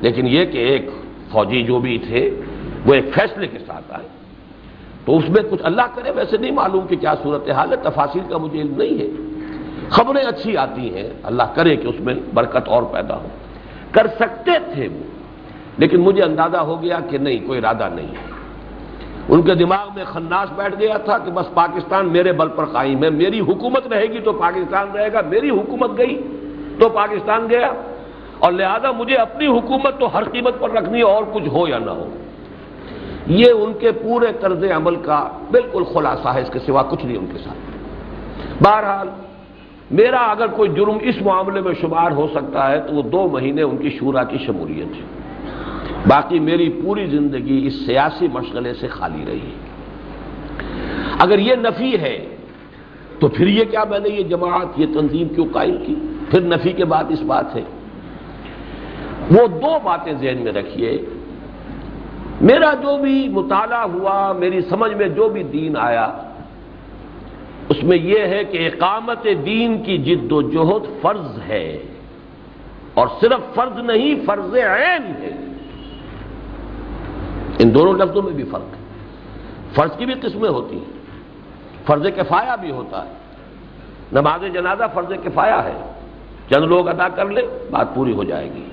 لیکن یہ کہ ایک فوجی جو بھی تھے وہ ایک فیصلے کے ساتھ آئے، تو اس میں کچھ اللہ کرے، ویسے نہیں معلوم کہ کیا صورتحال ہے، تفاصیل کا مجھے علم نہیں ہے، خبریں اچھی آتی ہیں، اللہ کرے کہ اس میں برکت اور پیدا ہو۔ کر سکتے تھے وہ، لیکن مجھے اندازہ ہو گیا کہ نہیں، کوئی ارادہ نہیں ہے۔ ان کے دماغ میں خناس بیٹھ گیا تھا کہ بس پاکستان میرے بل پر قائم ہے، میری حکومت رہے گی تو پاکستان رہے گا، میری حکومت گئی تو پاکستان گیا، اور لہذا مجھے اپنی حکومت تو ہر قیمت پر رکھنی ہے، اور کچھ ہو یا نہ ہو۔ یہ ان کے پورے طرز عمل کا بالکل خلاصہ ہے، اس کے سوا کچھ نہیں ان کے ساتھ۔ بہرحال میرا اگر کوئی جرم اس معاملے میں شمار ہو سکتا ہے تو وہ 2 مہینے ان کی شورا کی شمولیت ہے، باقی میری پوری زندگی اس سیاسی مشغلے سے خالی رہی۔ اگر یہ نفی ہے تو پھر یہ کیا میں نے یہ جماعت یہ تنظیم کیوں قائم کی؟ پھر نفی کے بعد اس بات ہے، وہ 2 باتیں ذہن میں رکھیے۔ میرا جو بھی مطالعہ ہوا، میری سمجھ میں جو بھی دین آیا، اس میں یہ ہے کہ اقامت دین کی جد و جہد فرض ہے، اور صرف فرض نہیں، فرض عین ہے۔ ان دونوں لفظوں میں بھی فرق ہے۔ فرض کی بھی قسمیں ہوتی ہیں، فرض کفایہ بھی ہوتا ہے۔ نماز جنازہ فرض کفایہ ہے، چند لوگ ادا کر لیں بات پوری ہو جائے گی،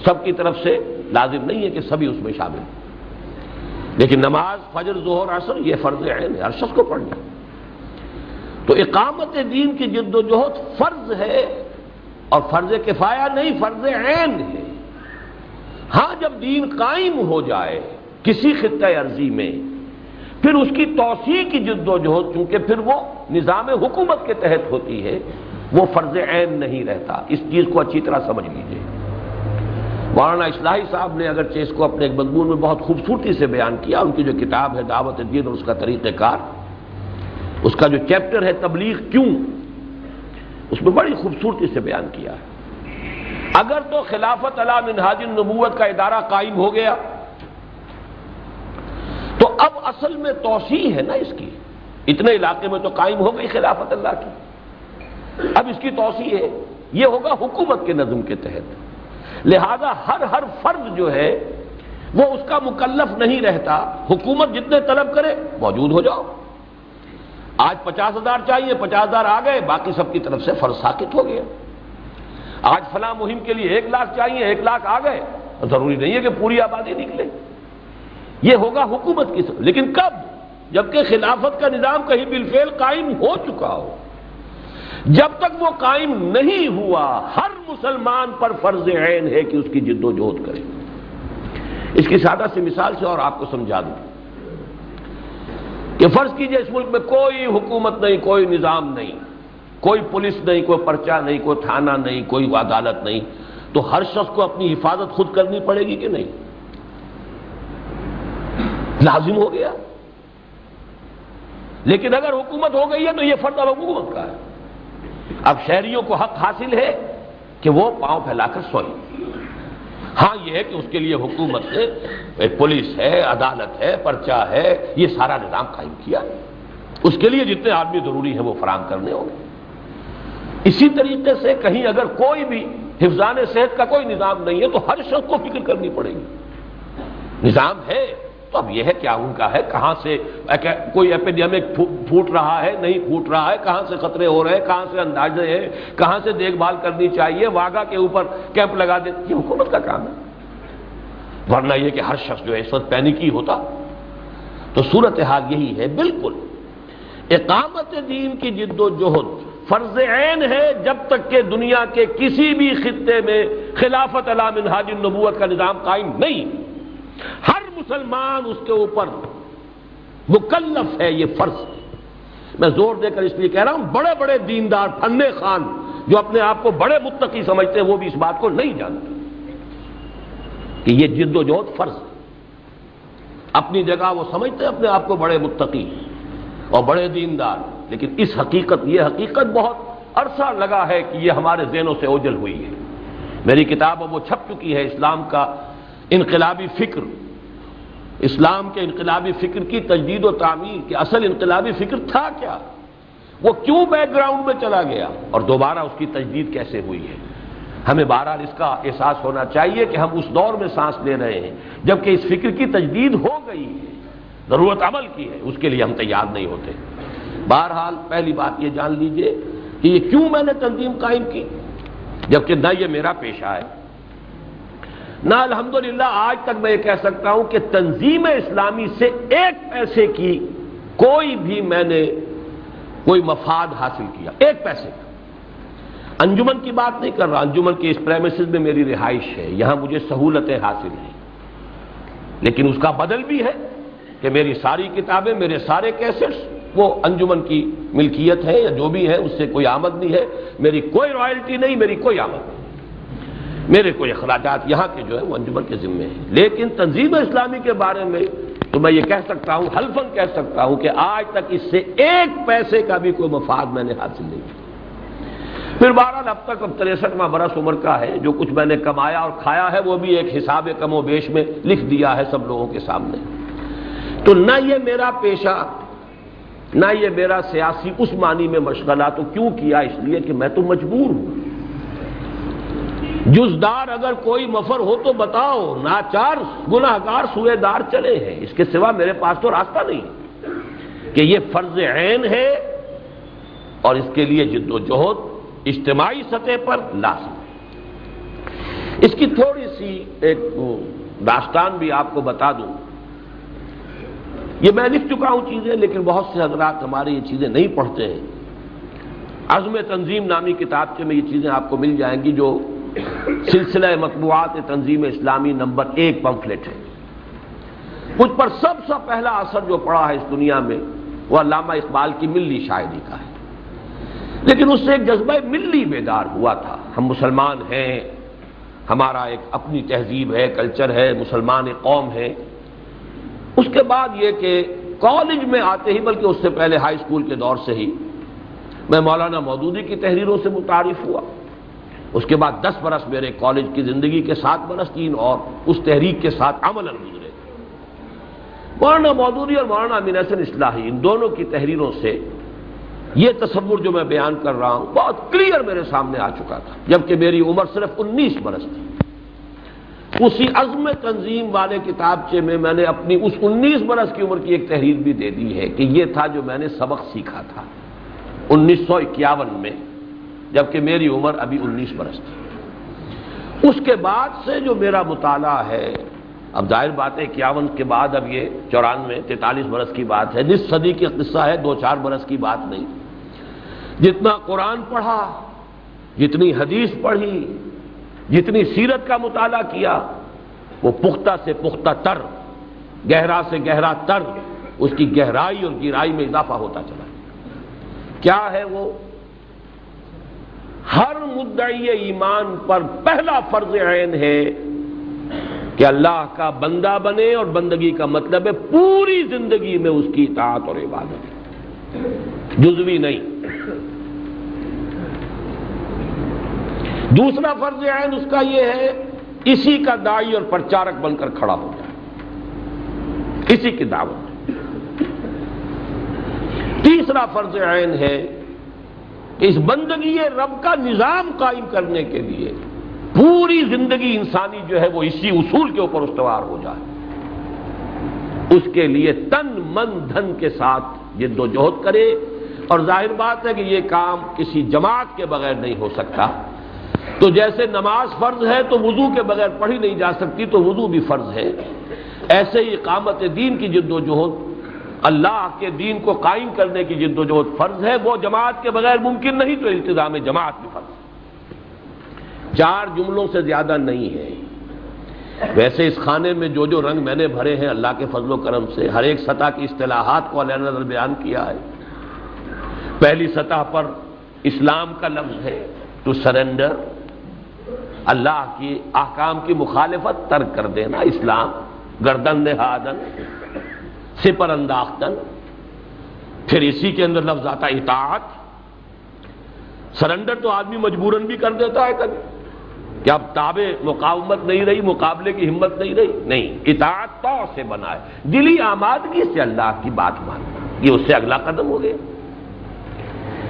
سب کی طرف سے لازم نہیں ہے کہ سبھی اس میں شامل ہیں، لیکن نماز فجر ظہر عصر یہ فرض عین ہے، ہر شخص کو پڑھنا۔ تو اقامت دین کی جد و جہد فرض ہے، اور فرض کفایہ نہیں، فرض عین ہے۔ ہاں جب دین قائم ہو جائے کسی خطہ ارضی میں، پھر اس کی توسیع کی جد و جہد، چونکہ پھر وہ نظام حکومت کے تحت ہوتی ہے، وہ فرض عین نہیں رہتا۔ اس چیز کو اچھی طرح سمجھ لیجئے۔ مولانا اصلاحی صاحب نے اگرچہ اس کو اپنے ایک مضمون میں بہت خوبصورتی سے بیان کیا، ان کی جو کتاب ہے دعوت دین اور اس کا طریقہ کار، اس کا جو چیپٹر ہے تبلیغ کیوں، اس میں بڑی خوبصورتی سے بیان کیا ہے۔ اگر تو خلافت علی منہاج النبوت کا ادارہ قائم ہو گیا تو اب اصل میں توسیع ہے نا اس کی، اتنے علاقے میں تو قائم ہو گئی خلافت اللہ کی، اب اس کی توسیع ہے، یہ ہوگا حکومت کے نظم کے تحت، لہذا ہر فرد جو ہے وہ اس کا مکلف نہیں رہتا، حکومت جتنے طلب کرے موجود ہو جاؤ، آج 50,000 چاہیے، 50,000 آ گئے، باقی سب کی طرف سے فرض ساقط ہو گیا، آج فلاں مہم کے لیے 1,00,000 چاہیے، 1,00,000 آ گئے، ضروری نہیں ہے کہ پوری آبادی نکلے، یہ ہوگا حکومت کی سب، لیکن کب؟ جبکہ خلافت کا نظام کہیں بالفعل قائم ہو چکا ہو، جب تک وہ قائم نہیں ہوا ہر مسلمان پر فرض عین ہے کہ اس کی جد و جہد کرے۔ اس کی سادہ سی مثال سے اور آپ کو سمجھا دوں کہ فرض کیجئے اس ملک میں کوئی حکومت نہیں، کوئی نظام نہیں، کوئی پولیس نہیں، کوئی پرچہ نہیں، کوئی تھانہ نہیں، کوئی عدالت نہیں، تو ہر شخص کو اپنی حفاظت خود کرنی پڑے گی کہ نہیں؟ لازم ہو گیا۔ لیکن اگر حکومت ہو گئی ہے تو یہ فرض اب حکومت کا ہے، اب شہریوں کو حق حاصل ہے کہ وہ پاؤں پھیلا کر سوئیں۔ ہاں یہ ہے کہ اس کے لیے حکومت نے پولیس ہے، عدالت ہے، پرچہ ہے، یہ سارا نظام قائم کیا، اس کے لیے جتنے آدمی ضروری ہیں وہ فراہم کرنے ہوں گے۔ اسی طریقے سے کہیں اگر کوئی بھی حفظان صحت کا کوئی نظام نہیں ہے تو ہر شخص کو فکر کرنی پڑے گی، نظام ہے تو اب یہ ہے کیا ان کا ہے، کہاں سے کوئی ایپیڈیمک پھوٹ رہا ہے، نہیں پھوٹ رہا ہے، کہاں سے خطرے ہو رہے ہیں، کہاں سے اندازے ہیں، کہاں سے دیکھ بھال کرنی چاہیے، واگا کے اوپر کیمپ لگا دے، یہ حکومت کا کام ہے۔ ورنہ یہ کہ ہر شخص جو ہے اس وقت پینیکی ہوتا، تو صورتحال یہی ہے۔ بالکل اقامت دین کی جد و جہد فرض عین ہے جب تک کہ دنیا کے کسی بھی خطے میں خلافت علی منہاج النبوت کا نظام قائم نہیں، ہر مسلمان اس کے اوپر مکلف ہے، یہ فرض ہے۔ میں زور دے کر اس لیے کہہ رہا ہوں، بڑے بڑے دیندار فنے خان جو اپنے آپ کو بڑے متقی سمجھتے ہیں وہ بھی اس بات کو نہیں جانتے کہ یہ جد و جہد فرض ہے۔ اپنی جگہ وہ سمجھتے ہیں اپنے آپ کو بڑے متقی اور بڑے دیندار، لیکن یہ حقیقت بہت عرصہ لگا ہے کہ یہ ہمارے ذہنوں سے اوجھل ہوئی ہے۔ میری کتاب اب وہ چھپ چکی ہے، اسلام کا انقلابی فکر، اسلام کے انقلابی فکر کی تجدید و تعمیر، کہ اصل انقلابی فکر تھا کیا، وہ کیوں بیک گراؤنڈ میں چلا گیا اور دوبارہ اس کی تجدید کیسے ہوئی ہے۔ ہمیں بہرحال اس کا احساس ہونا چاہیے کہ ہم اس دور میں سانس لے رہے ہیں جبکہ اس فکر کی تجدید ہو گئی ہے، ضرورت عمل کی ہے، اس کے لیے ہم تیار نہیں ہوتے۔ بہرحال پہلی بات یہ جان لیجئے کہ یہ کیوں میں نے تنظیم قائم کی، جبکہ نہ یہ میرا پیشہ ہے، نہ الحمدللہ آج تک میں یہ کہہ سکتا ہوں کہ تنظیم اسلامی سے ایک پیسے کی کوئی بھی میں نے کوئی مفاد حاصل کیا، ایک پیسے کا۔ انجمن کی بات نہیں کر رہا، انجمن کی اس پریمیسز میں میری رہائش ہے، یہاں مجھے سہولتیں حاصل ہیں، لیکن اس کا بدل بھی ہے کہ میری ساری کتابیں، میرے سارے کیسٹس وہ انجمن کی ملکیت ہے یا جو بھی ہے، اس سے کوئی آمد نہیں ہے، میری کوئی رائلٹی نہیں، میری کوئی آمد نہیں، میرے کوئی اخراجات یہاں کے جو ہے وہ انجمن کے ذمے ہیں۔ لیکن تنظیم اسلامی کے بارے میں تو میں یہ کہہ سکتا ہوں، حلفاً کہہ سکتا ہوں کہ آج تک اس سے ایک پیسے کا بھی کوئی مفاد میں نے حاصل نہیں کیا۔ پھر بہرحال اب تک 63واں برس عمر کا ہے، جو کچھ میں نے کمایا اور کھایا ہے وہ بھی ایک حساب کم و بیش میں لکھ دیا ہے سب لوگوں کے سامنے۔ تو نہ یہ میرا پیشہ، نہ یہ میرا سیاسی اس معنی میں مشغلہ، تو کیوں کیا؟ اس لیے کہ میں تو مجبور ہوں۔ جزدار اگر کوئی مفر ہو تو بتاؤ، ناچار گناہگار سوئے دار چلے ہیں، اس کے سوا میرے پاس تو راستہ نہیں کہ یہ فرض عین ہے اور اس کے لیے جد و جہد اجتماعی سطح پر لازم ہے۔ اس کی تھوڑی سی ایک داستان بھی آپ کو بتا دوں، یہ میں لکھ چکا ہوں چیزیں، لیکن بہت سے حضرات ہمارے یہ چیزیں نہیں پڑھتے ہیں۔ عزم تنظیم نامی کتاب میں یہ چیزیں آپ کو مل جائیں گی، جو سلسلہ مطبوعات تنظیم اسلامی نمبر 1 پمفلٹ ہے۔ مجھ پر سب سے پہلا اثر جو پڑا ہے اس دنیا میں وہ علامہ اقبال کی ملی شاعری کا ہے، لیکن اس سے ایک جذبہ ملی بیدار ہوا تھا۔ ہم مسلمان ہیں، ہمارا ایک اپنی تہذیب ہے، کلچر ہے، مسلمان قوم ہے۔ اس کے بعد یہ کہ کالج میں آتے ہی، بلکہ اس سے پہلے ہائی اسکول کے دور سے ہی میں مولانا مودودی کی تحریروں سے متعارف ہوا۔ اس کے بعد 10 برس میرے کالج کی زندگی کے 7 برس 3 اور اس تحریک کے ساتھ عملاً گزرے۔ مولانا مودودی اور مولانا امین احسن اصلاحی، ان دونوں کی تحریروں سے یہ تصور جو میں بیان کر رہا ہوں بہت کلیئر میرے سامنے آ چکا تھا، جبکہ میری عمر صرف 19 برس تھی۔ اسی عزم تنظیم والے کتابچے میں نے اپنی اس 19 برس کی عمر کی ایک تحریر بھی دے دی ہے کہ یہ تھا جو میں نے سبق سیکھا تھا 1951 میں، جبکہ میری عمر ابھی 19 برس تھی۔ اس کے بعد سے جو میرا مطالعہ ہے، اب ظاہر بات ہے 51 کے بعد اب یہ 94 43 برس کی بات ہے، نصف صدی کی قصہ ہے، 2-4 برس کی بات نہیں۔ جتنا قرآن پڑھا، جتنی حدیث پڑھی، جتنی سیرت کا مطالعہ کیا، وہ پختہ سے پختہ تر، گہرا سے گہرا تر، اس کی گہرائی اور گہرائی میں اضافہ ہوتا چلا۔ کیا ہے وہ؟ ہر مدعی ایمان پر پہلا فرض عین ہے کہ اللہ کا بندہ بنے، اور بندگی کا مطلب ہے پوری زندگی میں اس کی اطاعت اور عبادت، جزوی نہیں۔ دوسرا فرض عین اس کا یہ ہے اسی کا داعی اور پرچارک بن کر کھڑا ہو جائے، اسی کی دعوت۔ تیسرا فرض عین ہے کہ اس بندگی رب کا نظام قائم کرنے کے لیے پوری زندگی انسانی جو ہے وہ اسی اصول کے اوپر استوار ہو جائے، اس کے لیے تن من دھن کے ساتھ جد و جہد کرے۔ اور ظاہر بات ہے کہ یہ کام کسی جماعت کے بغیر نہیں ہو سکتا۔ تو جیسے نماز فرض ہے تو وضو کے بغیر پڑھی نہیں جا سکتی، تو وضو بھی فرض ہے، ایسے ہی اقامت دین کی جد و جہد، اللہ کے دین کو قائم کرنے کی جد و جہد فرض ہے، وہ جماعت کے بغیر ممکن نہیں، تو التزام جماعت بھی فرض ہے۔ 4 جملوں سے زیادہ نہیں ہے۔ ویسے اس خانے میں جو جو رنگ میں نے بھرے ہیں اللہ کے فضل و کرم سے، ہر ایک سطح کی اصطلاحات کو علیہ نظر بیان کیا ہے۔ پہلی سطح پر اسلام کا لفظ ہے، ٹو سرنڈر، اللہ کی احکام کی مخالفت ترک کر دینا، اسلام، گردن نہادن، سپر انداختن۔ پھر اسی کے اندر لفظ آتا اطاعت۔ سرنڈر تو آدمی مجبوراً بھی کر دیتا ہے کبھی، کہ اب تابع مقاومت نہیں رہی، مقابلے کی ہمت نہیں رہی، نہیں، اطاعت تو سے بنا ہے، دلی آمادگی سے اللہ کی بات ماننا، یہ اس سے اگلا قدم ہو گیا۔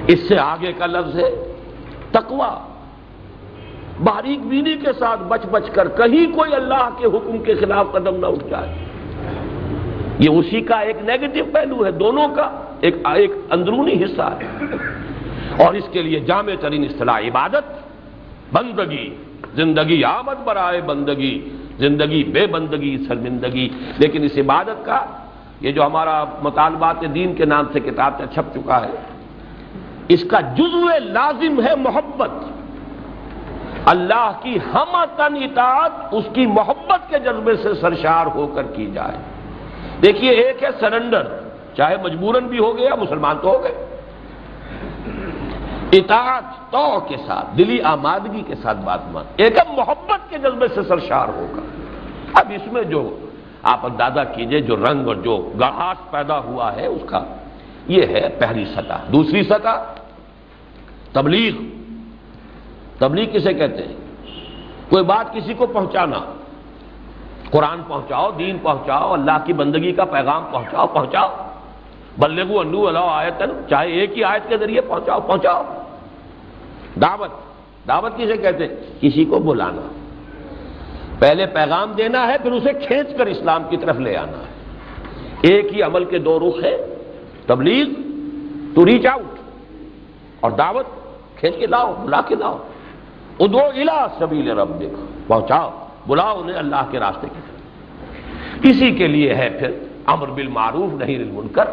اس سے آگے کا لفظ ہے تقویٰ، باریک بینی کے ساتھ بچ بچ کر کہیں کوئی اللہ کے حکم کے خلاف قدم نہ اٹھ جائے۔ یہ اسی کا ایک نیگیٹو پہلو ہے، دونوں کا ایک اندرونی حصہ ہے۔ اور اس کے لیے جامع ترین اصطلاح عبادت، بندگی، زندگی آمد برائے بندگی، زندگی بے بندگی شرمندگی۔ لیکن اس عبادت کا یہ جو ہمارا مطالبات دین کے نام سے کتاب سے چھپ چکا ہے، اس کا جزو لازم ہے محبت۔ اللہ کی ہمتن اطاعت اس کی محبت کے جذبے سے سرشار ہو کر کی جائے۔ دیکھیے، ایک ہے سرنڈر، چاہے مجبوراً بھی ہو گیا، مسلمان تو ہو گئے، اطاعت تو کے ساتھ، دلی آمادگی کے ساتھ بات مان، ایک ہے محبت کے جذبے سے سرشار ہوگا۔ اب اس میں جو آپ اندازہ کیجئے جو رنگ اور جو گڑھاس پیدا ہوا ہے اس کا، یہ ہے پہلی سطح۔ دوسری سطح تبلیغ۔ تبلیغ کسے کہتے ہیں؟ کوئی بات کسی کو پہنچانا، قرآن پہنچاؤ، دین پہنچاؤ، اللہ کی بندگی کا پیغام پہنچاؤ، بلغوا عنہ ولو آیۃ، چاہے ایک ہی آیت کے ذریعے پہنچاؤ۔ دعوت کسے کہتے ہیں؟ کسی کو بلانا، پہلے پیغام دینا ہے، پھر اسے کھینچ کر اسلام کی طرف لے آنا ہے۔ ایک ہی عمل کے 2 رخ ہیں، تبلیغ ٹو ریچ آؤٹ، اور دعوت کھینچ کے لاؤ، بلا کے لاؤ۔ ادعو الی سبیل ربک، پہنچاؤ، بلاؤ انہیں اللہ کے راستے کی طرف۔ اسی کے لیے ہے پھر امر بالمعروف نہی عن المنکر،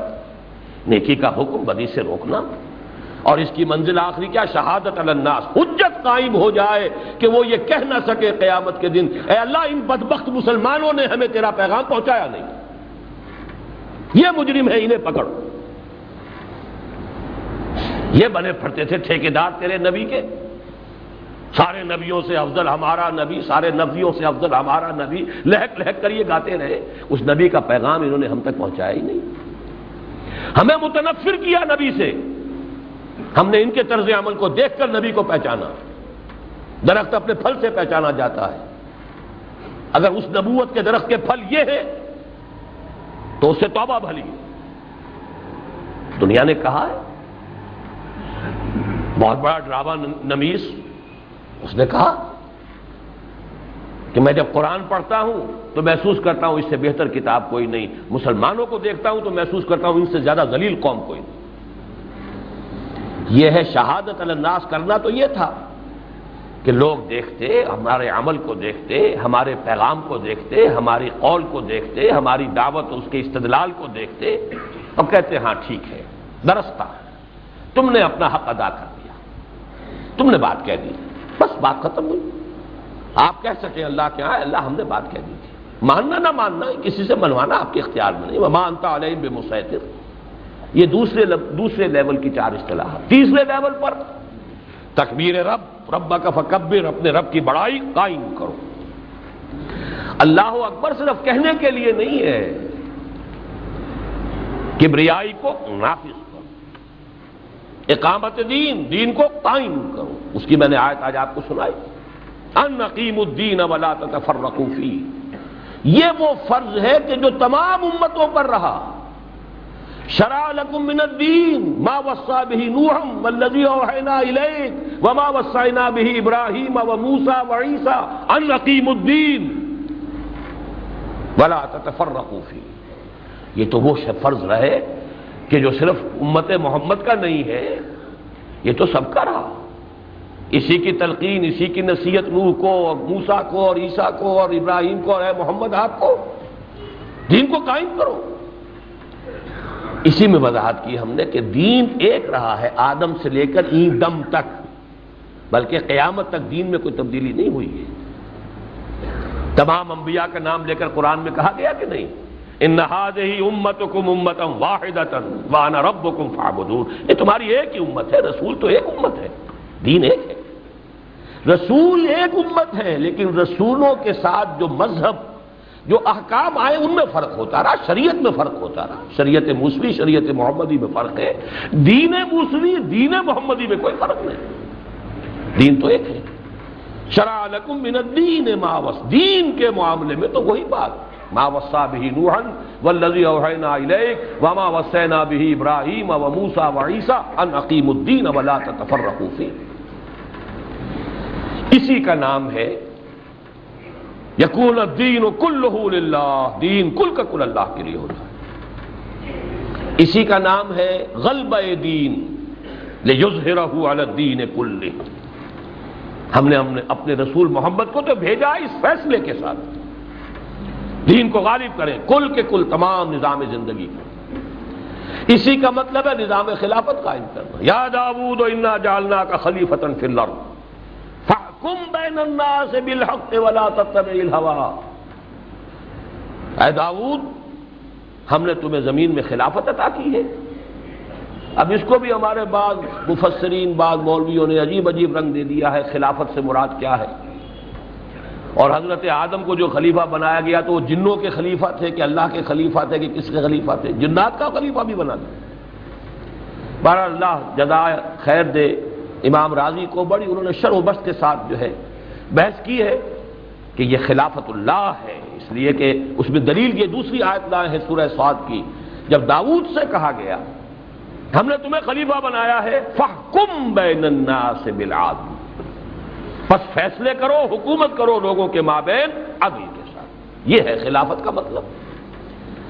نیکی کا حکم، بدی سے روکنا۔ اور اس کی منزل آخری کیا؟ شہادت علی الناس، حجت قائم ہو جائے کہ وہ یہ کہہ نہ سکے قیامت کے دن، اے اللہ ان بدبخت مسلمانوں نے ہمیں تیرا پیغام پہنچایا نہیں، یہ مجرم ہے، انہیں پکڑو۔ یہ بنے پھرتے تھے ٹھیکیدار تیرے نبی کے، سارے نبیوں سے افضل ہمارا نبی، سارے نبیوں سے افضل ہمارا نبی، لہک لہک کر یہ گاتے رہے، اس نبی کا پیغام انہوں نے ہم تک پہنچایا ہی نہیں۔ ہمیں متنفر کیا نبی سے، ہم نے ان کے طرز عمل کو دیکھ کر نبی کو پہچانا۔ درخت اپنے پھل سے پہچانا جاتا ہے، اگر اس نبوت کے درخت کے پھل یہ ہیں تو اس سے توبہ بھلی۔ دنیا نے کہا ہے، بہت بڑا ڈرامہ نمیس، اس نے کہا کہ میں جب قرآن پڑھتا ہوں تو محسوس کرتا ہوں اس سے بہتر کتاب کوئی نہیں، مسلمانوں کو دیکھتا ہوں تو محسوس کرتا ہوں ان سے زیادہ ذلیل قوم کوئی نہیں۔ یہ ہے شہادت علی الناس کرنا، تو یہ تھا کہ لوگ دیکھتے، ہمارے عمل کو دیکھتے، ہمارے پیغام کو دیکھتے، ہماری قول کو دیکھتے، ہماری دعوت اور اس کے استدلال کو دیکھتے اور کہتے ہاں ٹھیک ہے، درست تھا، تم نے اپنا حق ادا کر دیا، تم نے بات کہہ دی، بس بات ختم ہوئی۔ آپ کہہ سکیں اللہ کے ہاں اللہ ہم نے بات کہہ دی تھی، ماننا نہ ماننا کسی سے منوانا آپ کے اختیار میں نہیں۔ وما انت علیہم بمسیطر، یہ دوسرے لیول کی چار اصطلاحات۔ تیسرے لیول پر تکبیر ربک فکبر، اپنے رب کی بڑائی قائم کرو۔ اللہ اکبر صرف کہنے کے لیے نہیں ہے، کبریائی کو نافذ کرو، اقامت دین کو قائم کرو۔ اس کی میں نے آیت آج آپ کو سنائی، ان اقیموا الدین ولا تتفرقوا فیہ۔ یہ وہ فرض ہے کہ جو تمام امتوں پر رہا۔ شرع لکم من الدین ما وصى به نوحا والذی اوحینا الیک وما وصینا به ابراہیم وموسیٰ وعیسیٰ ان اقیموا الدین ولا تتفرقوا فیہ۔ یہ تو وہ فرض رہے کہ جو صرف امت محمد کا نہیں ہے، یہ تو سب کا رہا۔ اسی کی تلقین، اسی کی نصیحت نوح کو اور موسیٰ کو اور عیسیٰ کو اور ابراہیم کو اور اے محمد آپ کو دین کو قائم کرو۔ اسی میں وضاحت کی ہم نے کہ دین ایک رہا ہے آدم سے لے کر این دم تک، بلکہ قیامت تک دین میں کوئی تبدیلی نہیں ہوئی ہے۔ تمام انبیاء کا نام لے کر قرآن میں کہا گیا کہ نہیں، ان هذه امتکم امۃ واحدۃ وانا ربکم فاعبدون، یہ تمہاری ایک ہی امت ہے، رسول تو ایک امت ہے، دین ایک ہے، رسول ایک امت ہے، لیکن رسولوں کے ساتھ جو مذہب جو احکام آئے ان میں فرق ہوتا رہا، شریعت میں فرق ہوتا رہا، شریعت موسوی شریعت محمدی میں فرق ہے، دین موسوی دین محمدی میں کوئی فرق نہیں، دین تو ایک ہے۔ شرع لکم من الدین ما وصى، دین کے معاملے میں تو وہی بات، ما وصى به نوحا والذی اوحینا الیک وما وصینا به ابراہیم وموسیٰ وعیسیٰ ان اقیموا الدین ولا تتفرقوا فیہ۔ اسی کا نام ہے یکون الدین کلہ للہ، دین کل کا کل اللہ کے لیے ہوتا ہے۔ اسی کا نام ہے غلبہ دین لیظہرہ علی الدین کلہ۔ ہم نے اپنے رسول محمد کو تو بھیجا اس فیصلے کے ساتھ دین کو غالب کریں کل کے کل تمام نظام زندگی کو۔ اسی کا مطلب ہے نظام خلافت قائم کرنا۔ یا داؤد انا جعلناک خلیفۃ فی الارض فاحکم بین الناس بالحق ولا تتبع الہویٰ۔ اے داؤد، ہم نے تمہیں زمین میں خلافت عطا کی ہے۔ اب اس کو بھی ہمارے بعض مفسرین بعض مولویوں نے عجیب عجیب رنگ دے دیا ہے، خلافت سے مراد کیا ہے؟ اور حضرت آدم کو جو خلیفہ بنایا گیا تو وہ جنوں کے خلیفہ تھے کہ اللہ کے خلیفہ تھے کہ کس کے خلیفہ تھے؟ جنات کا خلیفہ بھی بنا دیا۔ بہرحال اللہ جزائے خیر دے امام راضی کو، بڑی انہوں نے شرح و بسط کے ساتھ جو ہے بحث کی ہے کہ یہ خلافت اللہ ہے، اس لیے کہ اس میں دلیل یہ دوسری آیت لائے ہے سورہ صاد کی، جب داؤد سے کہا گیا ہم نے تمہیں خلیفہ بنایا ہے فاحکم بین الناس بالعدل، بس فیصلے کرو، حکومت کرو لوگوں کے مابین عدل کے ساتھ۔ یہ ہے خلافت کا مطلب۔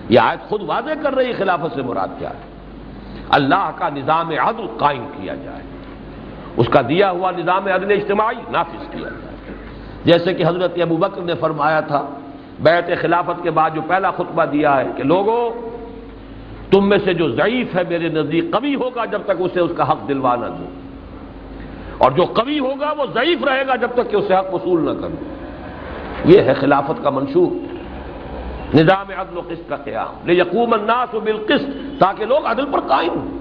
یہ آیت خود واضح کر رہی خلافت سے مراد کیا ہے، اللہ کا نظام عدل قائم کیا جائے، اس کا دیا ہوا نظام عدل اجتماعی نافذ کیا جائے۔ جیسے کہ حضرت ابوبکر نے فرمایا تھا بیعت خلافت کے بعد جو پہلا خطبہ دیا ہے کہ لوگوں تم میں سے جو ضعیف ہے میرے نزدیک قوی ہوگا جب تک اسے اس کا حق دلوا نہ دوں، اور جو قوی ہوگا وہ ضعیف رہے گا جب تک کہ اسے حق وصول نہ کروں۔ یہ ہے خلافت کا منشور، نظام عدل و قسط کا قیام، لیقوم الناس بالقسط، تاکہ لوگ عدل پر قائم ہوں۔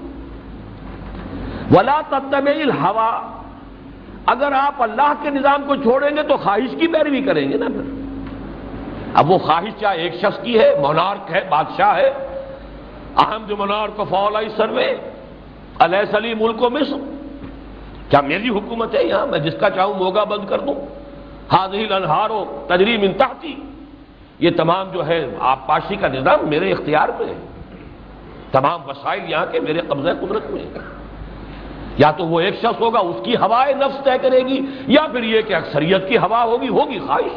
ولا تتبع الہویٰ، اگر آپ اللہ کے نظام کو چھوڑیں گے تو خواہش کی پیروی کریں گے نا پھر. اب وہ خواہش چاہے ایک شخص کی ہے، مونارک ہے، بادشاہ ہے، اہم جو منارک فولائی سروے الیس لی ملک و مصر، کیا میری حکومت ہے یہاں؟ میں جس کا چاہوں موگا بند کر دوں. ہذہ الانہار تجری من تحتی، یہ تمام جو ہے آبپاشی کا نظام میرے اختیار میں ہے، تمام وسائل یہاں کے میرے قبضہ قدرت میں ہے. یا تو وہ ایک شخص ہوگا، اس کی ہوائے نفس طے کرے گی، یا پھر یہ کہ اکثریت کی ہوا ہوگی خواہش.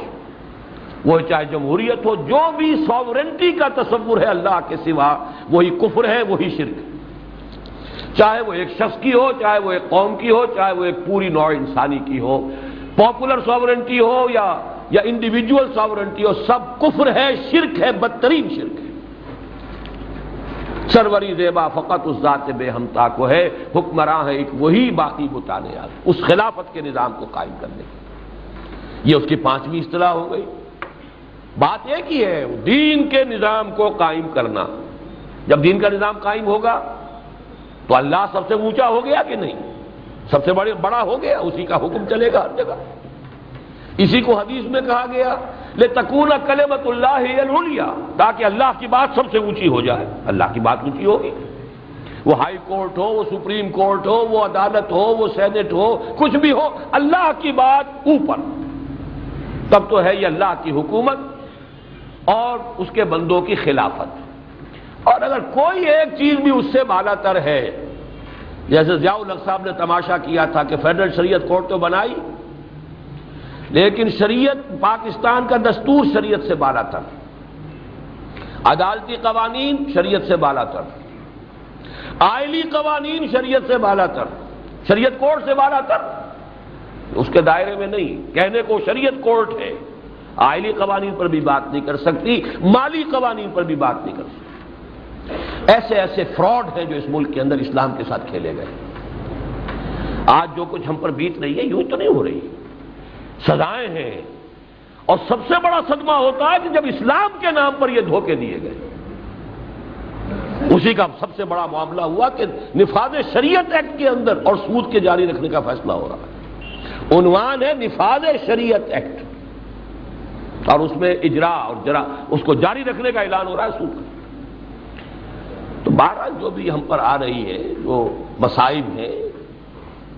وہ چاہے جمہوریت ہو، جو بھی ساورنٹی کا تصور ہے اللہ کے سوا، وہی کفر ہے، وہی شرک ہے. چاہے وہ ایک شخص کی ہو، چاہے وہ ایک قوم کی ہو، چاہے وہ ایک پوری نوع انسانی کی ہو، پاپولر ساورنٹی ہو یا انڈیویجول ساورنٹی ہو، سب کفر ہے، شرک ہے، بدترین شرک ہے. سروری زیبا فقط اس ذات بے ہمتا کو ہے، حکمراں ہے ایک وہی باقی بتانے یاد، اس خلافت کے نظام کو قائم کرنے کی. یہ اس کی 5ویں اصطلاح ہو گئی. بات ایک ہی ہے، دین کے نظام کو قائم کرنا. جب دین کا نظام قائم ہوگا تو اللہ سب سے اونچا ہو گیا کہ نہیں؟ سب سے بڑا ہو گیا، اسی کا حکم چلے گا ہر جگہ. اسی کو حدیث میں کہا گیا لِتَكُونَ كَلِمَةُ اللَّهِ هِيَ الْعُلْيَا، تاکہ اللہ کی بات سب سے اونچی ہو جائے. اللہ کی بات اونچی ہوگی، وہ ہائی کورٹ ہو، وہ سپریم کورٹ ہو، وہ عدالت ہو، وہ سینٹ ہو، کچھ بھی ہو، اللہ کی بات اوپر. تب تو ہے یہ اللہ کی حکومت اور اس کے بندوں کی خلافت. اور اگر کوئی ایک چیز بھی اس سے بالا تر ہے، جیسے ضیاء الحق صاحب نے تماشا کیا تھا کہ فیڈرل شریعت کورٹ تو بنائی، لیکن شریعت پاکستان کا دستور شریعت سے بالا تر، عدالتی قوانین شریعت سے بالا تر، آئلی قوانین شریعت سے بالا تر، شریعت کورٹ سے بالا تر، اس کے دائرے میں نہیں. کہنے کو شریعت کورٹ ہے، آئلی قوانین پر بھی بات نہیں کر سکتی، مالی قوانین پر بھی بات نہیں کر سکتی. ایسے فراڈ ہیں جو اس ملک کے اندر اسلام کے ساتھ کھیلے گئے. آج جو کچھ ہم پر بیت رہی ہے یوں تو نہیں ہو رہی، سزائیں ہیں. اور سب سے بڑا صدمہ ہوتا ہے کہ جب اسلام کے نام پر یہ دھوکے دیے گئے. اسی کا سب سے بڑا معاملہ ہوا کہ نفاذ شریعت ایکٹ کے اندر اور سود کے جاری رکھنے کا فیصلہ ہو رہا ہے. عنوان ہے نفاذ شریعت ایکٹ، اور اس میں اجرا اور اس کو جاری رکھنے کا اعلان ہو رہا ہے سود کا. تو بہرحال جو بھی ہم پر آ رہی ہے، جو مصائب ہیں،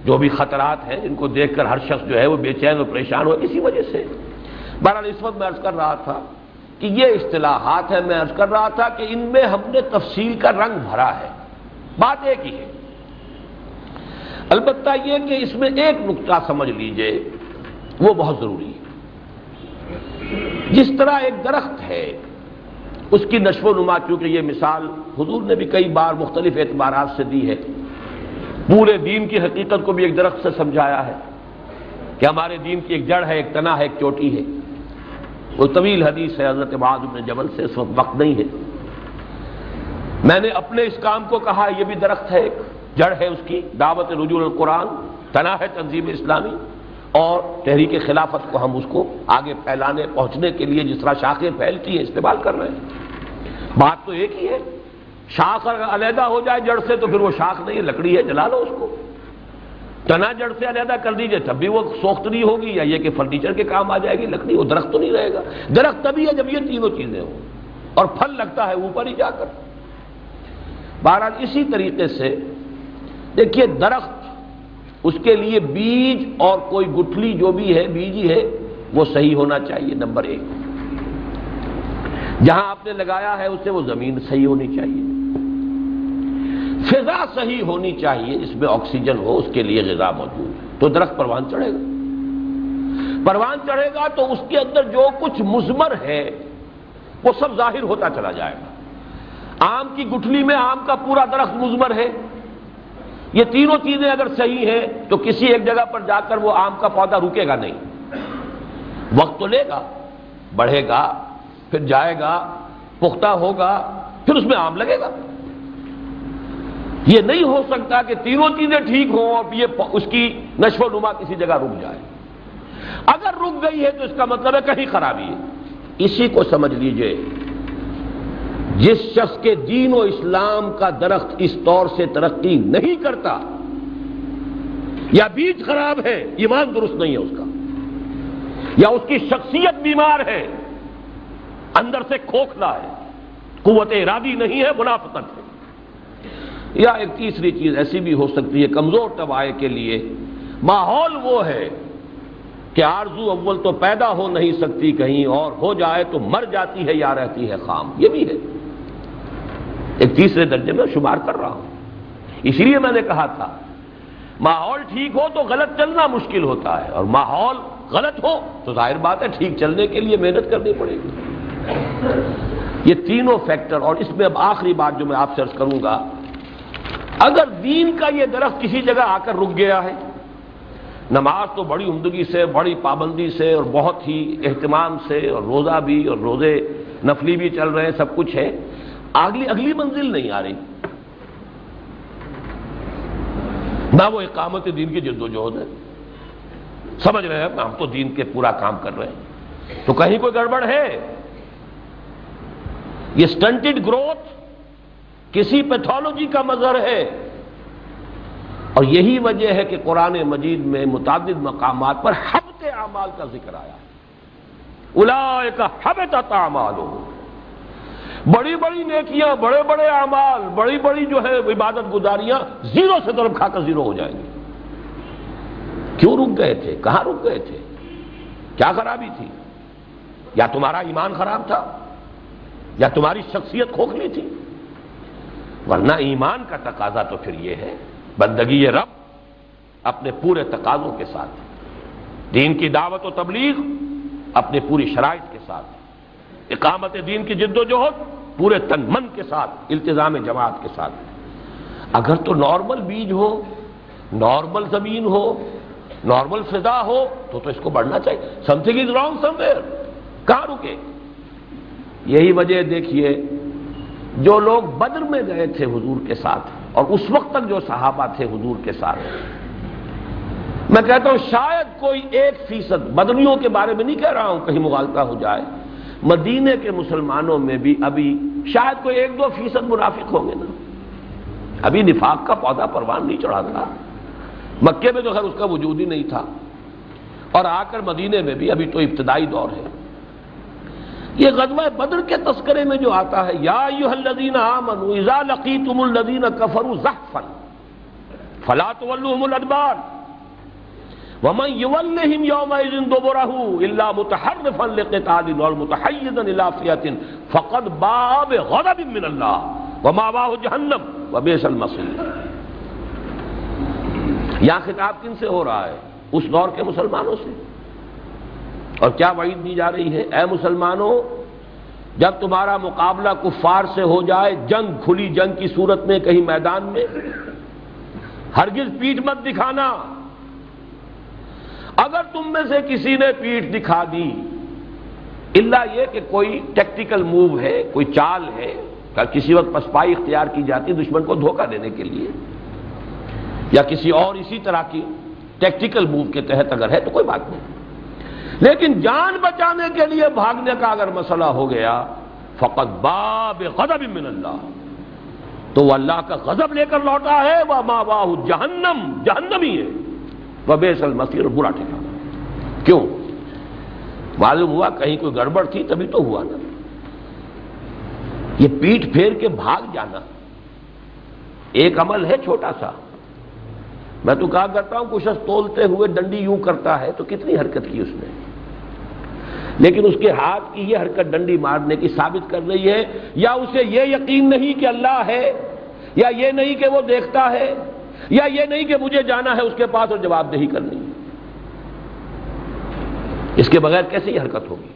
جو بھی خطرات ہیں، ان کو دیکھ کر ہر شخص جو ہے وہ بے چین اور پریشان ہو اسی وجہ سے. بہرحال اس وقت میں عرض کر رہا تھا کہ یہ اصطلاحات ہیں، میں عرض کر رہا تھا کہ ان میں ہم نے تفصیل کا رنگ بھرا ہے. بات ایک ہی ہے، البتہ یہ کہ اس میں ایک نقطہ سمجھ لیجئے، وہ بہت ضروری ہے. جس طرح ایک درخت ہے، اس کی نشو و نما، چونکہ یہ مثال حضور نے بھی کئی بار مختلف اعتبارات سے دی ہے، پورے دین کی حقیقت کو بھی ایک درخت سے سمجھایا ہے کہ ہمارے دین کی ایک جڑ ہے، ایک تنا ہے، ایک چوٹی ہے. وہ طویل حدیث ہے حضرت معاذ بن جبل سے، اس وقت نہیں ہے. میں نے اپنے اس کام کو کہا یہ بھی درخت ہے، ایک جڑ ہے اس کی، دعوت رجوع القرآن، تنا ہے تنظیم اسلامی، اور تحریک خلافت کو ہم اس کو آگے پھیلانے پہنچنے کے لیے جس طرح شاخیں پھیلتی ہیں استعمال کر رہے ہیں. بات تو ایک ہی ہے، شاخ اگر علیحدہ ہو جائے جڑ سے تو پھر وہ شاخ نہیں ہے، لکڑی ہے، جلا لو اس کو. تنا جڑ سے علیحدہ کر دیجئے تب بھی وہ سوخت نہیں ہوگی، یا یہ کہ فرنیچر کے کام آ جائے گی لکڑی، وہ درخت تو نہیں رہے گا. درخت تبھی ہے جب یہ تینوں چیزیں ہوں، اور پھل لگتا ہے اوپر ہی جا کر. بہرحال اسی طریقے سے دیکھیے درخت، اس کے لیے بیج اور کوئی گٹھلی جو بھی ہے، بیج ہی ہے، وہ صحیح ہونا چاہیے. نمبر 1، جہاں آپ نے لگایا ہے اسے وہ زمین صحیح ہونی چاہیے، فضا صحیح ہونی چاہیے، جس میں آکسیجن ہو، اس کے لیے غذا موجود ہے، تو درخت پروان چڑھے گا. پروان چڑھے گا تو اس کے اندر جو کچھ مضمر ہے وہ سب ظاہر ہوتا چلا جائے گا. آم کی گٹھلی میں آم کا پورا درخت مضمر ہے. یہ تینوں چیزیں اگر صحیح ہیں تو کسی ایک جگہ پر جا کر وہ آم کا پودا رکے گا نہیں، وقت تو لے گا، بڑھے گا، پھر جائے گا، پختہ ہوگا، پھر اس میں آم لگے گا. یہ نہیں ہو سکتا کہ تینوں چیزیں ٹھیک ہوں اور یہ اس کی نشو و نما کسی جگہ رک جائے. اگر رک گئی ہے تو اس کا مطلب ہے کہیں خرابی ہے. اسی کو سمجھ لیجئے، جس شخص کے دین و اسلام کا درخت اس طور سے ترقی نہیں کرتا یا بیج خراب ہے، ایمان درست نہیں ہے اس کا، یا اس کی شخصیت بیمار ہے، اندر سے کھوکھلا ہے، قوت ارادی نہیں ہے، منافقت ہے۔ یا ایک تیسری چیز ایسی بھی ہو سکتی ہے کمزور طبقے کے لیے ماحول وہ ہے کہ آرزو اول تو پیدا ہو نہیں سکتی کہیں، اور ہو جائے تو مر جاتی ہے یا رہتی ہے خام، یہ بھی ہے، ایک تیسرے درجے میں شمار کر رہا ہوں۔ اسی لیے میں نے کہا تھا ماحول ٹھیک ہو تو غلط چلنا مشکل ہوتا ہے، اور ماحول غلط ہو تو ظاہر بات ہے ٹھیک چلنے کے لیے محنت کرنی پڑے گی۔ یہ تینوں فیکٹر، اور اس میں اب آخری بات جو میں آپ سے عرض کروں گا، اگر دین کا یہ درخت کسی جگہ آ کر رک گیا ہے، نماز تو بڑی عمدگی سے، بڑی پابندی سے اور بہت ہی اہتمام سے، اور روزہ بھی اور روزے نفلی بھی چل رہے ہیں، سب کچھ ہے، اگلی منزل نہیں آ رہی، نہ وہ اقامت دین کی جد و جہد ہے، سمجھ رہے ہیں ہم تو دین کے پورا کام کر رہے ہیں، تو کہیں کوئی گڑبڑ ہے۔ یہ سٹنٹڈ گروتھ کسی پیتھولوجی کا مظہر ہے، اور یہی وجہ ہے کہ قرآن مجید میں متعدد مقامات پر حبط اعمال کا ذکر آیا ہے۔ اولئک حبطت اعمالهم، بڑی بڑی نیکیاں، بڑے بڑے اعمال، بڑی بڑی جو ہے عبادت گزاریاں زیرو سے ضرب کھا کر زیرو ہو جائیں گی۔ کیوں رک گئے تھے؟ کہاں رک گئے تھے؟ کیا خرابی تھی؟ یا تمہارا ایمان خراب تھا، یا تمہاری شخصیت کھوکھلی تھی؟ ورنہ ایمان کا تقاضا تو پھر یہ ہے بندگی رب اپنے پورے تقاضوں کے ساتھ، دین کی دعوت و تبلیغ اپنے پوری شرائط کے ساتھ، اقامت دین کی جد و جہد پورے تن من کے ساتھ، التزام جماعت کے ساتھ۔ اگر تو نارمل بیج ہو، نارمل زمین ہو، نارمل فضا ہو تو اس کو بڑھنا چاہیے۔ Some thing is wrong some where, کہاں رکے؟ یہی وجہ دیکھیے جو لوگ بدر میں گئے تھے حضور کے ساتھ، اور اس وقت تک جو صحابہ تھے حضور کے ساتھ، میں کہتا ہوں شاید کوئی 1% بدریوں کے بارے میں نہیں کہہ رہا ہوں کہیں مغالطہ ہو جائے، مدینے کے مسلمانوں میں بھی ابھی شاید کوئی 1-2% منافق ہوں گے نا، ابھی نفاق کا پودا پروان نہیں چڑھا تھا، مکے میں تو خیر اس کا وجود ہی نہیں تھا، اور آ کر مدینے میں بھی ابھی تو ابتدائی دور ہے۔ یہ غزوہ بدر کے تذکرے میں جو آتا ہے یا ایھا الذین آمنوا اذا لقیتم الذین کفروا زحفا فلا تولوهم الادبار ومن یولہم یومئذ دبرہ الا متحرفا لقتال او متحیزا الی فئة فقد باء بغضب من اللہ ومأواہ جہنم وبئس المصیر۔ یہاں خطاب کن سے ہو رہا ہے؟ اس دور کے مسلمانوں سے، اور کیا وعید دی جا رہی ہے؟ اے مسلمانوں، جب تمہارا مقابلہ کفار سے ہو جائے، جنگ، کھلی جنگ کی صورت میں کہیں میدان میں، ہرگز پیٹھ مت دکھانا۔ اگر تم میں سے کسی نے پیٹھ دکھا دی، الا یہ کہ کوئی ٹیکٹیکل موو ہے، کوئی چال ہے، کسی وقت پسپائی اختیار کی جاتی دشمن کو دھوکہ دینے کے لیے، یا کسی اور اسی طرح کی ٹیکٹیکل موو کے تحت اگر ہے تو کوئی بات نہیں، لیکن جان بچانے کے لیے بھاگنے کا اگر مسئلہ ہو گیا فقط باء بغضب من اللہ، تو وہ اللہ کا غضب لے کر لوٹا ہے، ومأواہ جہنم، جہنمی ہے، وبئس المصیر، برا ٹھکانہ۔ کیوں؟ معلوم ہوا کہیں کوئی گڑبڑ تھی تبھی تو ہوا نا۔ یہ پیٹھ پھیر کے بھاگ جانا ایک عمل ہے چھوٹا سا، میں تو کہا کرتا ہوں کچھ تولتے ہوئے ڈنڈی یوں کرتا ہے تو کتنی حرکت کی اس نے، لیکن اس کے ہاتھ کی یہ حرکت ڈنڈی مارنے کی ثابت کر رہی ہے، یا اسے یہ یقین نہیں کہ اللہ ہے، یا یہ نہیں کہ وہ دیکھتا ہے، یا یہ نہیں کہ مجھے جانا ہے اس کے پاس اور جواب دہی کرنی، اس کے بغیر کیسے یہ حرکت ہوگی؟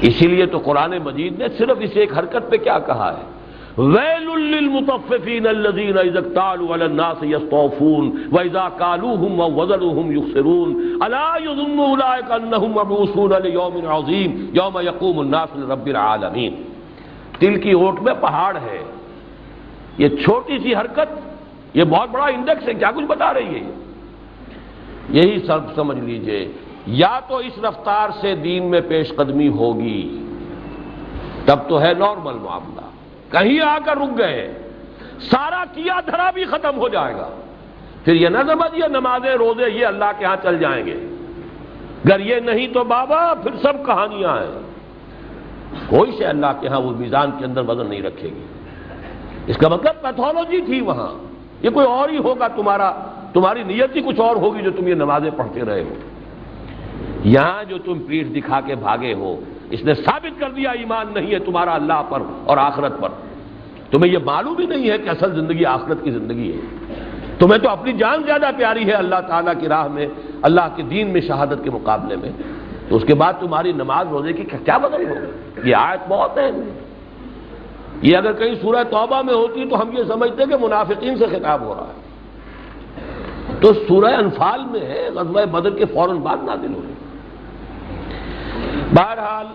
اسی لیے تو قرآن مجید نے صرف اس ایک حرکت پہ کیا کہا ہے؟ ویل للمطففین الذین اذا اکتالوا علی الناس یستوفون واذا کالوهم او وزنوهم یخسرون الا یظن اولئک انهم مبعوثون لیوم عظیم یوم یقوم الناس لرب العالمین۔ دل کی اوٹ میں پہاڑ ہے، یہ چھوٹی سی حرکت یہ بہت بڑا انڈیکس ہے، کیا کچھ بتا رہی ہے؟ یہی سب سمجھ لیجئے، یا تو اس رفتار سے دین میں پیش قدمی ہوگی تب تو ہے نارمل معاملہ، کہیں آ کر رک گئے، سارا کیا دھرا بھی ختم ہو جائے گا، پھر یہ نہ سمجھ یہ نمازیں روزے یہ اللہ کے ہاں چل جائیں گے، اگر یہ نہیں تو بابا پھر سب کہانیاں ہیں، کوئی شے اللہ کے ہاں وہ میزان کے اندر وزن نہیں رکھے گی۔ اس کا مطلب پیتھولوجی تھی وہاں، یہ کوئی اور ہی ہوگا، تمہاری نیت ہی کچھ اور ہوگی جو تم یہ نمازیں پڑھتے رہے ہو۔ یہاں جو تم پیٹھ دکھا کے بھاگے ہو، اس نے ثابت کر دیا ایمان نہیں ہے تمہارا اللہ پر اور آخرت پر۔ تمہیں یہ معلوم ہی نہیں ہے کہ اصل زندگی آخرت کی زندگی ہے، تمہیں تو اپنی جان زیادہ پیاری ہے اللہ تعالیٰ کی راہ میں، اللہ کے دین میں شہادت کے مقابلے میں، تو اس کے بعد تمہاری نماز روزے کی کیا بدل ہوگی؟ یہ آیت بہت ہے، یہ اگر کہیں سورہ توبہ میں ہوتی تو ہم یہ سمجھتے کہ منافقین سے خطاب ہو رہا ہے، تو سورہ انفال میں ہے، غزوہ بدر کے فوراً بعد نازل ہوئی۔ بہرحال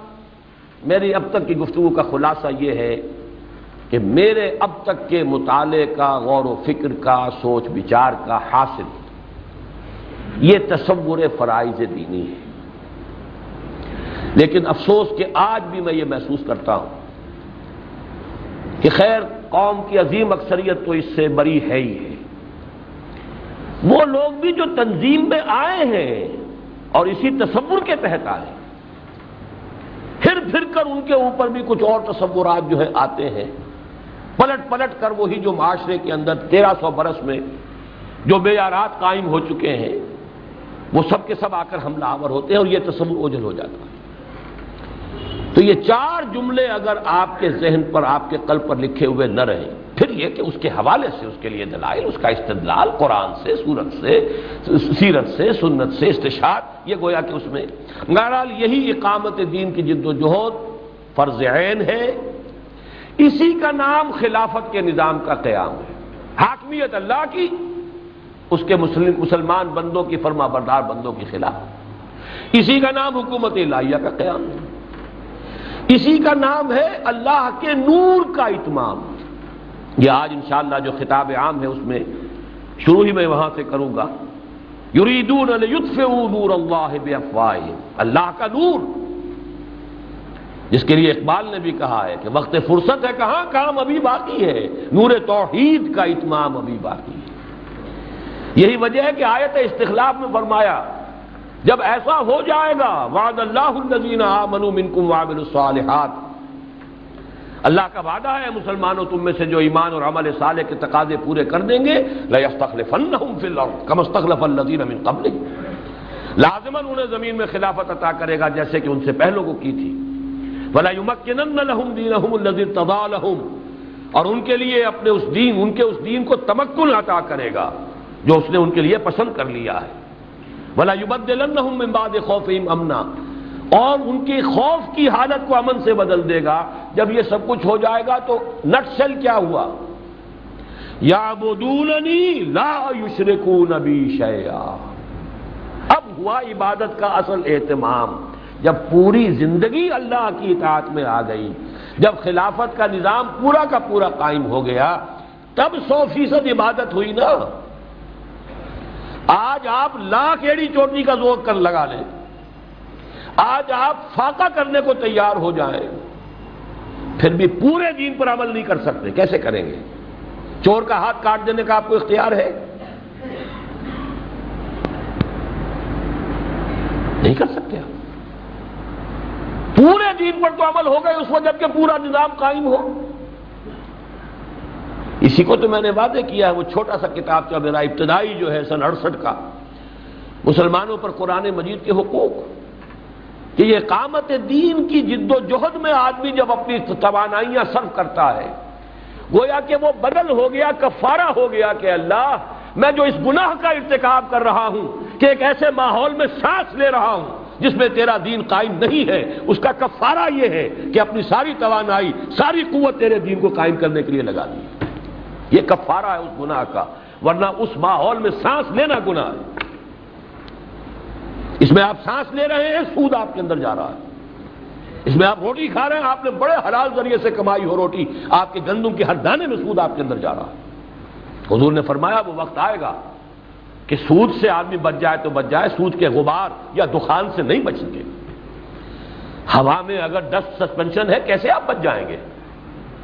میری اب تک کی گفتگو کا خلاصہ یہ ہے کہ میرے اب تک کے مطالعے کا، غور و فکر کا، سوچ بچار کا حاصل یہ تصور فرائض دینی ہے، لیکن افسوس کہ آج بھی میں یہ محسوس کرتا ہوں کہ خیر قوم کی عظیم اکثریت تو اس سے بری ہے ہی ہے، وہ لوگ بھی جو تنظیم میں آئے ہیں اور اسی تصور کے تحت آئے، پھر کر ان کے اوپر بھی کچھ اور تصورات جو ہے آتے ہیں، پلٹ کر وہی جو معاشرے کے اندر 1300 برس میں جو معیارات قائم ہو چکے ہیں وہ سب کے سب آ کر حملہ آور ہوتے ہیں اور یہ تصور اوجھل ہو جاتا ہے۔ تو یہ 4 جملے اگر آپ کے ذہن پر، آپ کے قلب پر لکھے ہوئے نہ رہیں، پھر یہ کہ اس کے حوالے سے اس کے لیے دلائل، اس کا استدلال قرآن سے، سورت سے، سیرت سے، سنت سے استشہاد، یہ گویا کہ اس میں بہرحال یہی اقامت دین کی جد و جہد فرض عین ہے، اسی کا نام خلافت کے نظام کا قیام ہے، حاکمیت اللہ کی، اس کے مسلمان بندوں کی، فرما بردار بندوں کے خلاف، اسی کا نام حکومت الہیہ کا قیام ہے، اسی کا نام ہے اللہ کے نور کا اتمام۔ یہ آج انشاءاللہ جو خطاب عام ہے اس میں شروع ہی میں وہاں سے کروں گا، یریدون لیطفئوا نور اللہ بافواہہم، اللہ کا نور جس کے لیے اقبال نے بھی کہا ہے کہ وقت فرصت ہے کہاں، کام ابھی باقی ہے، نور توحید کا اتمام ابھی باقی ہے۔ یہی وجہ ہے کہ آیت استخلاف میں فرمایا جب ایسا ہو جائے گا، وعد اللہ الذین آمنوا منکم وعملوا الصالحات، اللہ کا وعدہ ہے مسلمانوں تم میں سے جو ایمان اور عمل صالح کے تقاضے پورے کر دیں گے، لَيَسْتَخْلِفَنَّهُمْ فِي الْأَرْضِ كَمَا اسْتَخْلَفَ الَّذِينَ مِن قَبْلِهِمْ، لازماً انہیں زمین میں خلافت عطا کرے گا جیسے کہ ان سے پہلوں کو کی تھی، وَلَا يُمَكِّنَنَّ لَهُمْ دِينَهُمُ الَّذِي ارْتَضَىٰ لَهُمْ، اور ان کے لیے اپنے اس دین، ان کے اس دین کو تمکن عطا کرے گا جو اس نے ان کے لیے پسند کر لیا ہے، وَلَا يُبَدِّلَنَّهُمْ مِن بَعْدِ خَوْفِهِمْ أَمْنًا، اور ان کی خوف کی حالت کو امن سے بدل دے گا۔ جب یہ سب کچھ ہو جائے گا تو نٹشل کیا ہوا، یعبدوننی لا یشرکون بی شیئا، اب ہوا عبادت کا اصل اہتمام۔ جب پوری زندگی اللہ کی اطاعت میں آ گئی، جب خلافت کا نظام پورا کا پورا قائم ہو گیا، تب 100% عبادت ہوئی نا۔ آج آپ لاکھ ایڑی چوٹی کا زور کر لگا لیں، آج آپ فاقہ کرنے کو تیار ہو جائیں، پھر بھی پورے دین پر عمل نہیں کر سکتے، کیسے کریں گے؟ چور کا ہاتھ کاٹ دینے کا آپ کو اختیار ہے؟ نہیں کر سکتے آپ۔ پورے دین پر تو عمل ہو گئے اس وقت جب کہ پورا نظام قائم ہو۔ اسی کو تو میں نے واضح کیا ہے، وہ چھوٹا سا کتاب کا میرا ابتدائی جو ہے سن 68 کا، مسلمانوں پر قرآن مجید کے حقوق، کہ یہ اقامت دین کی جد و جہد میں آدمی جب اپنی توانائیاں صرف کرتا ہے، گویا کہ وہ بدل ہو گیا، کفارہ ہو گیا کہ اللہ میں جو اس گناہ کا ارتکاب کر رہا ہوں کہ ایک ایسے ماحول میں سانس لے رہا ہوں جس میں تیرا دین قائم نہیں ہے، اس کا کفارہ یہ ہے کہ اپنی ساری توانائی، ساری قوت تیرے دین کو قائم کرنے کے لیے لگا دی۔ یہ کفارہ ہے اس گناہ کا، ورنہ اس ماحول میں سانس لینا گناہ ہے۔ اس میں آپ سانس لے رہے ہیں، سود آپ کے اندر جا رہا ہے۔ اس میں آپ روٹی کھا رہے ہیں، آپ نے بڑے حلال ذریعے سے کمائی ہو روٹی، آپ کے گندم کے ہر دانے میں سود آپ کے اندر جا رہا ہے۔ حضور نے فرمایا وہ وقت آئے گا کہ سود سے آدمی بچ جائے تو بچ جائے، سود کے غبار یا دخان سے نہیں بچ سکے۔ ہوا میں اگر ڈسٹ سسپینشن ہے کیسے آپ بچ جائیں گے؟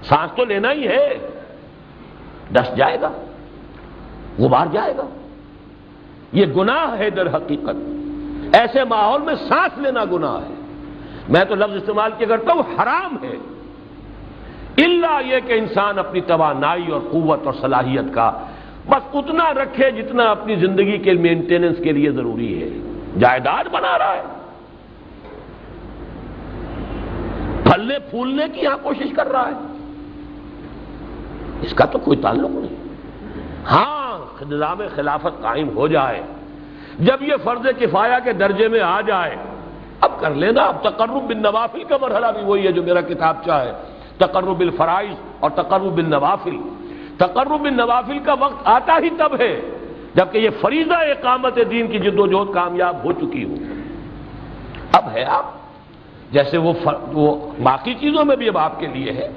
سانس تو لینا ہی ہے، ڈسٹ جائے گا، غبار جائے گا، یہ گناہ ہے در حقیقت، ایسے ماحول میں سانس لینا گناہ ہے۔ میں تو لفظ استعمال کیا کرتا ہوں حرام ہے، الا یہ کہ انسان اپنی توانائی اور قوت اور صلاحیت کا بس اتنا رکھے جتنا اپنی زندگی کے مینٹیننس کے لیے ضروری ہے۔ جائیداد بنا رہا ہے، پھلنے پھولنے کی یہاں کوشش کر رہا ہے، اس کا تو کوئی تعلق نہیں۔ ہاں نظام خلافت قائم ہو جائے، جب یہ فرض کفایہ کے درجے میں آ جائے اب کر لینا۔ اب تقرب بالنوافل کا مرحلہ بھی وہی ہے جو میرا کتابچہ ہے، تقرب بالفرائض اور تقرب بالنوافل۔ تقرب بالنوافل کا وقت آتا ہی تب ہے جبکہ یہ فریضہ اقامت دین کی جد و جہد کامیاب ہو چکی ہو۔ اب ہے آپ جیسے وہ باقی چیزوں میں بھی اب آپ کے لیے ہے۔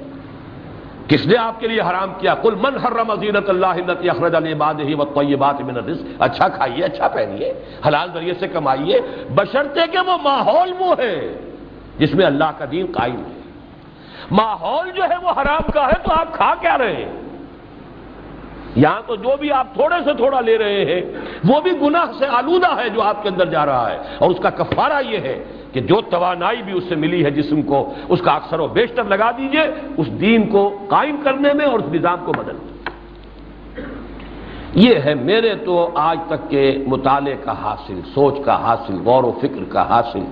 کس نے آپ کے لیے حرام کیا؟ قل من حرم زینۃ اللہ التی اخرج لعبادہ والطیبات من الرزق، اچھا کھائیے، اچھا پہنیے، حلال ذریعے سے کمائیے، بشرطے کہ وہ ماحول وہ ہے جس میں اللہ کا دین قائم ہے۔ ماحول جو ہے وہ حرام کا ہے تو آپ کھا کیا رہے ہیں؟ یہاں تو جو بھی آپ تھوڑے سے تھوڑا لے رہے ہیں وہ بھی گناہ سے آلودہ ہے جو آپ کے اندر جا رہا ہے، اور اس کا کفارہ یہ ہے کہ جو توانائی بھی اس سے ملی ہے جسم کو اس کا اکثر و بیشتر لگا دیجئے اس دین کو قائم کرنے میں اور اس نظام کو بدلنے میں۔ یہ ہے میرے تو آج تک کے مطالعے کا حاصل، سوچ کا حاصل، غور و فکر کا حاصل۔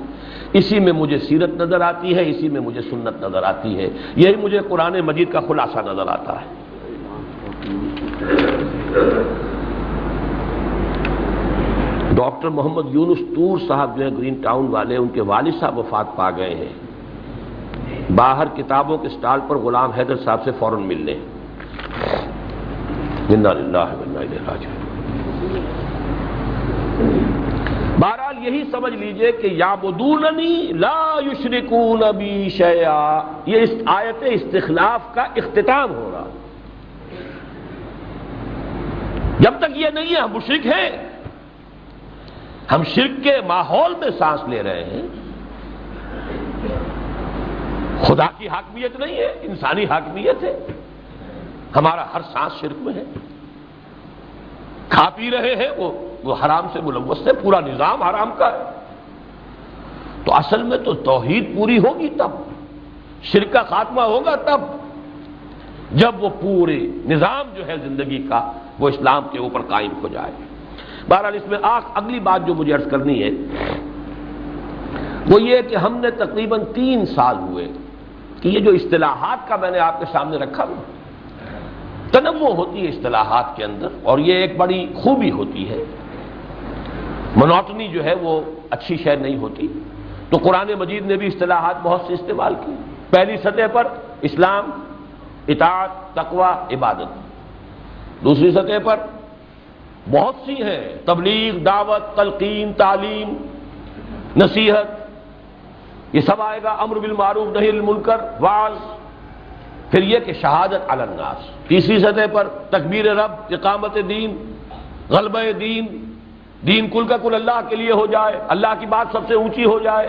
اسی میں مجھے سیرت نظر آتی ہے، اسی میں مجھے سنت نظر آتی ہے، یہی مجھے قرآن مجید کا خلاصہ نظر آتا ہے۔ ڈاکٹر محمد یونس طور صاحب جو ہیں گرین ٹاؤن والے، ان کے والد صاحب وفات پا گئے ہیں، باہر کتابوں کے سٹال پر غلام حیدر صاحب سے فوراً مل لیں۔ انا للہ و انا الیہ راجعون۔ بہرحال یہی سمجھ لیجئے کہ یعبدوننی لا یشرکون بی شیئا، یہ اس آیت استخلاف کا اختتام ہو رہا۔ جب تک یہ نہیں ہے ہم مشرک ہیں، ہم شرک کے ماحول میں سانس لے رہے ہیں۔ خدا کی حاکمیت نہیں ہے، انسانی حاکمیت ہے، ہمارا ہر سانس شرک میں ہے۔ کھا پی رہے ہیں وہ حرام سے ملوث ہے، پورا نظام حرام کا ہے۔ تو اصل میں تو توحید پوری ہوگی تب، شرک کا خاتمہ ہوگا تب جب وہ پورے نظام جو ہے زندگی کا وہ اسلام کے اوپر قائم ہو جائے۔ بہرحال اس میں اگلی بات جو مجھے عرض کرنی ہے وہ یہ کہ ہم نے تقریباً 3 سال ہوئے کہ یہ جو اصطلاحات کا میں نے آپ کے سامنے رکھا ہوا، تنوع ہوتی ہے اصطلاحات کے اندر اور یہ ایک بڑی خوبی ہوتی ہے، منوٹنی جو ہے وہ اچھی شے نہیں ہوتی۔ تو قرآن مجید نے بھی اصطلاحات بہت سی استعمال کی۔ پہلی سطح پر اسلام، اطاعت، تقوی، عبادت۔ دوسری سطح پر بہت سی ہیں، تبلیغ، دعوت، تلقین، تعلیم، نصیحت، یہ سب آئے گا، امر بالمعروف نہی عن المنکر، وعظ۔ پھر یہ کہ شہادت علی الناس۔ تیسری سطح پر تکبیر رب، اقامت دین، غلبہ دین، دین کل کا کل اللہ کے لیے ہو جائے، اللہ کی بات سب سے اونچی ہو جائے،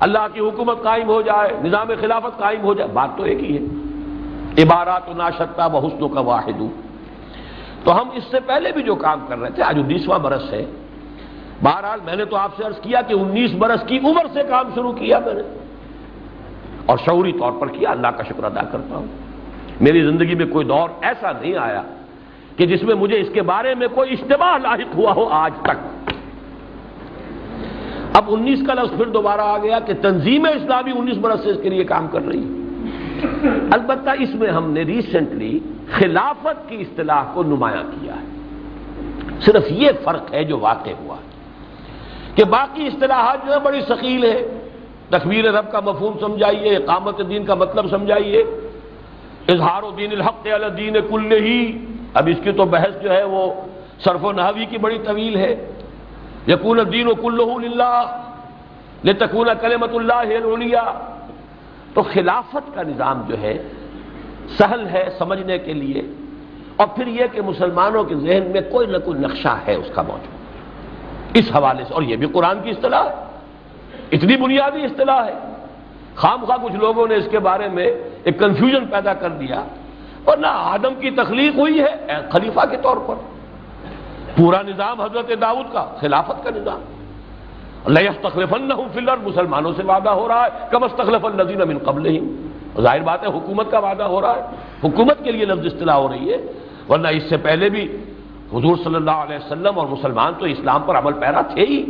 اللہ کی حکومت قائم ہو جائے، نظام خلافت قائم ہو جائے۔ بات تو ایک ہی ہے، عبارات ناشتہ بحسن کا واحد۔ تو ہم اس سے پہلے بھی جو کام کر رہے تھے، آج 19واں برس ہے۔ بہرحال میں نے تو آپ سے عرض کیا کہ 19 برس کی عمر سے کام شروع کیا میں نے، اور شعوری طور پر کیا، اللہ کا شکر ادا کرتا ہوں۔ میری زندگی میں کوئی دور ایسا نہیں آیا کہ جس میں مجھے اس کے بارے میں کوئی اشتباہ لاحق ہوا ہو آج تک۔ اب 19 کا لفظ پھر دوبارہ آ گیا کہ تنظیم اسلامی 19 برس سے اس کے لیے کام کر رہی ہے۔ البتہ اس میں ہم نے ریسنٹلی خلافت کی اصطلاح کو نمایاں کیا ہے، صرف یہ فرق ہے جو واقع ہوا ہے کہ باقی اصطلاحات جو ہے بڑی ثقیل ہے۔ تکبیر رب کا مفہوم سمجھائیے، اقامت دین کا مطلب سمجھائیے، اظہار دین الحق علی الدین کلہ۔ اب اس کی تو بحث جو ہے وہ صرف و نحوی کی بڑی طویل ہے۔ یکون الدین کلہ للہ لتکون کلمۃ اللہ ہی العلیٰ۔ تو خلافت کا نظام جو ہے سہل ہے سمجھنے کے لیے، اور پھر یہ کہ مسلمانوں کے ذہن میں کوئی نہ کوئی نقشہ ہے اس کا موجود اس حوالے سے، اور یہ بھی قرآن کی اصطلاح ہے، اتنی بنیادی اصطلاح ہے۔ خام خواہ کچھ لوگوں نے اس کے بارے میں ایک کنفیوژن پیدا کر دیا، ورنہ آدم کی تخلیق ہوئی ہے خلیفہ کے طور پر، پورا نظام حضرت داؤد کا خلافت کا نظام، لَيَسْتَخْلِفَنَّهُمْ فِي الْأَرْضِ، مسلمانوں سے وعدہ ہو رہا ہے كَمَا اسْتَخْلَفَ الَّذِينَ مِن قَبْلِهِمْ، ظاہر بات ہے حکومت کا وعدہ ہو رہا ہے، حکومت کے لیے لفظ اصطلاح ہو رہی ہے، ورنہ اس سے پہلے بھی حضور صلی اللہ علیہ وسلم اور مسلمان تو اسلام پر عمل پیرا تھے ہی،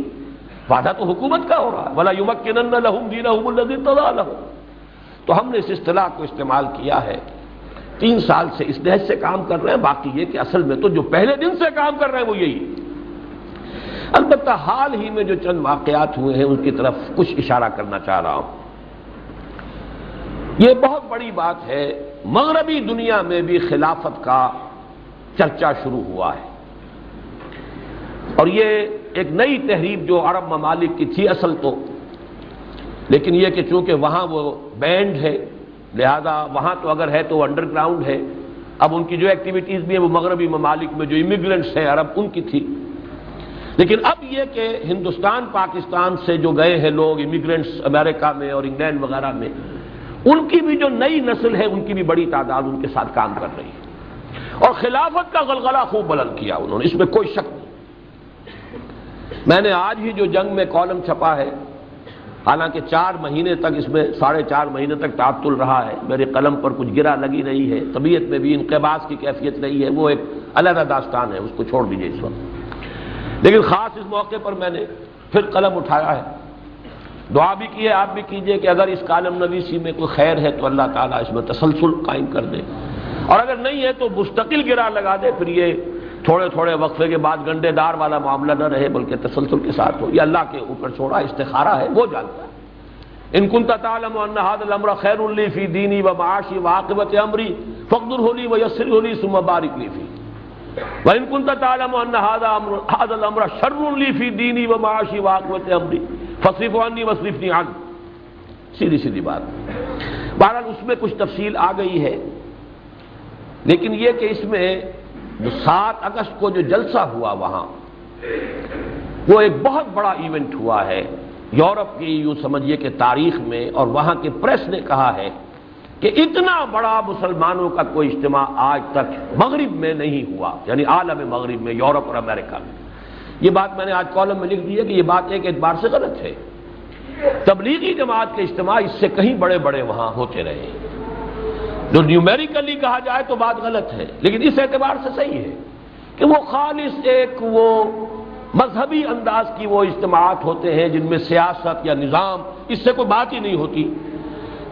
وعدہ تو حکومت کا ہو رہا ہے، وَلَا يُمَكِّنَنَّ لَهُمْ دِينَهُمُ الَّذِي ارْتَضَىٰ لَهُمْ۔ تو ہم نے اس اصطلاح کو استعمال کیا ہے، 3 سال سے اس نہج سے کام کر رہے ہیں، باقی یہ کہ اصل میں تو جو پہلے دن سے کام کر رہے ہیں وہ یہی ہے۔ البتہ حال ہی میں جو چند واقعات ہوئے ہیں ان کی طرف کچھ اشارہ کرنا چاہ رہا ہوں۔ یہ بہت بڑی بات ہے، مغربی دنیا میں بھی خلافت کا چرچا شروع ہوا ہے، اور یہ ایک نئی تحریک جو عرب ممالک کی تھی اصل تو، لیکن یہ کہ چونکہ وہاں وہ بینڈ ہے لہذا وہاں تو اگر ہے تو انڈر گراؤنڈ ہے، اب ان کی جو ایکٹیویٹیز بھی ہیں وہ مغربی ممالک میں جو امیگرنٹس ہیں عرب ان کی تھی، لیکن اب یہ کہ ہندوستان پاکستان سے جو گئے ہیں لوگ امیگرنٹس امریکہ میں اور انگلینڈ وغیرہ میں، ان کی بھی جو نئی نسل ہے ان کی بھی بڑی تعداد ان کے ساتھ کام کر رہی ہے، اور خلافت کا غلغلہ خوب بلند کیا انہوں نے، اس میں کوئی شک نہیں۔ میں نے آج ہی جو جنگ میں کالم چھپا ہے، حالانکہ 4 مہینے تک اس میں 4.5 مہینے تک تعطل رہا ہے، میرے قلم پر کچھ گرا لگی رہی ہے، طبیعت میں بھی انقباض کی کیفیت رہی ہے، وہ ایک علیحدہ داستان ہے، اس کو چھوڑ دیجیے اس وقت، لیکن خاص اس موقع پر میں نے پھر قلم اٹھایا ہے، دعا بھی کی ہے، آپ بھی کیجئے کہ اگر اس کالم نویسی میں کوئی خیر ہے تو اللہ تعالیٰ اس میں تسلسل قائم کر دے، اور اگر نہیں ہے تو مستقل گرا لگا دے، پھر یہ تھوڑے تھوڑے وقفے کے بعد گنڈے دار والا معاملہ نہ رہے بلکہ تسلسل کے ساتھ ہو، یہ اللہ کے اوپر چھوڑا، استخارہ ہے، وہ جانتا ہے۔ ان كنت تعلم ان هذا الامر خير لي في ديني ومعاشي وعاقبة امري فاقدره لي ويسره لي ثم بارك لي فيه وان كنت تعلم ان هذا الامر شر لي في ديني ومعاشي وعاقبة امري فاصرف عني واصرفني عنه، سیدھی بات۔ بہرحال اس میں کچھ تفصیل آ گئی ہے، لیکن یہ کہ اس میں جو 7 اگست کو جو جلسہ ہوا وہاں، وہ ایک بہت بڑا ایونٹ ہوا ہے یورپ کی یوں سمجھیے کہ تاریخ میں، اور وہاں کے پریس نے کہا ہے کہ اتنا بڑا مسلمانوں کا کوئی اجتماع آج تک مغرب میں نہیں ہوا، یعنی عالم مغرب میں، یورپ اور امریکہ میں۔ یہ بات میں نے آج کالم میں لکھ دی ہے کہ یہ بات ایک اعتبار سے غلط ہے، تبلیغی جماعت کے اجتماع اس سے کہیں بڑے بڑے وہاں ہوتے رہے، جو نیومیریکلی کہا جائے تو بات غلط ہے، لیکن اس اعتبار سے صحیح ہے کہ وہ خالص ایک وہ مذہبی انداز کی وہ اجتماعات ہوتے ہیں جن میں سیاست یا نظام اس سے کوئی بات ہی نہیں ہوتی،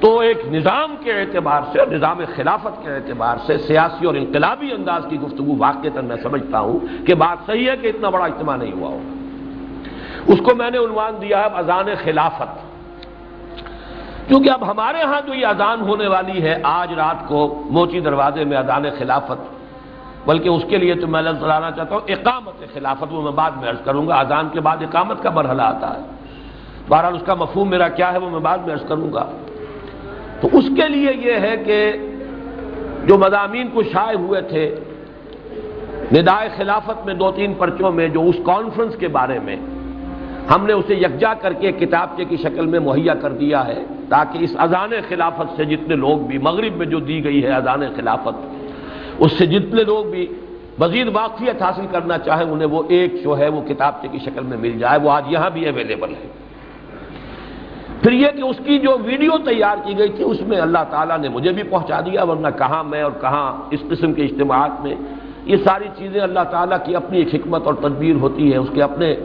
تو ایک نظام کے اعتبار سے اور نظام خلافت کے اعتبار سے سیاسی اور انقلابی انداز کی گفتگو واقعتاً میں سمجھتا ہوں کہ بات صحیح ہے کہ اتنا بڑا اجتماع نہیں ہوا ہوگا۔ اس کو میں نے عنوان دیا ہے اذان خلافت، کیونکہ اب ہمارے ہاں جو یہ اذان ہونے والی ہے آج رات کو موچی دروازے میں اذان خلافت، بلکہ اس کے لیے تو میں لفظ لانا چاہتا ہوں اقامت خلافت، وہ میں بعد میں عرض کروں گا، اذان کے بعد اقامت کا مرحلہ آتا ہے، بہرحال اس کا مفہوم میرا کیا ہے وہ میں بعد میں عرض کروں گا۔ تو اس کے لیے یہ ہے کہ جو مضامین کو شائع ہوئے تھے ندائے خلافت میں 2-3 پرچوں میں، جو اس کانفرنس کے بارے میں ہم نے اسے یکجا کر کے کتابچے کی شکل میں مہیا کر دیا ہے، تاکہ اس اذان خلافت سے جتنے لوگ بھی مغرب میں جو دی گئی ہے اذان خلافت، اس سے جتنے لوگ بھی مزید واقفیت حاصل کرنا چاہیں انہیں وہ ایک جو ہے وہ کتابچے کی شکل میں مل جائے، وہ آج یہاں بھی اویلیبل ہے۔ پھر یہ کہ اس کی جو ویڈیو تیار کی گئی تھی اس میں اللہ تعالیٰ نے مجھے بھی پہنچا دیا، ورنہ کہاں میں اور کہاں اس قسم کے اجتماعات میں، یہ ساری چیزیں اللہ تعالیٰ کی اپنی ایک حکمت اور تدبیر ہوتی ہے، اس کے اپنے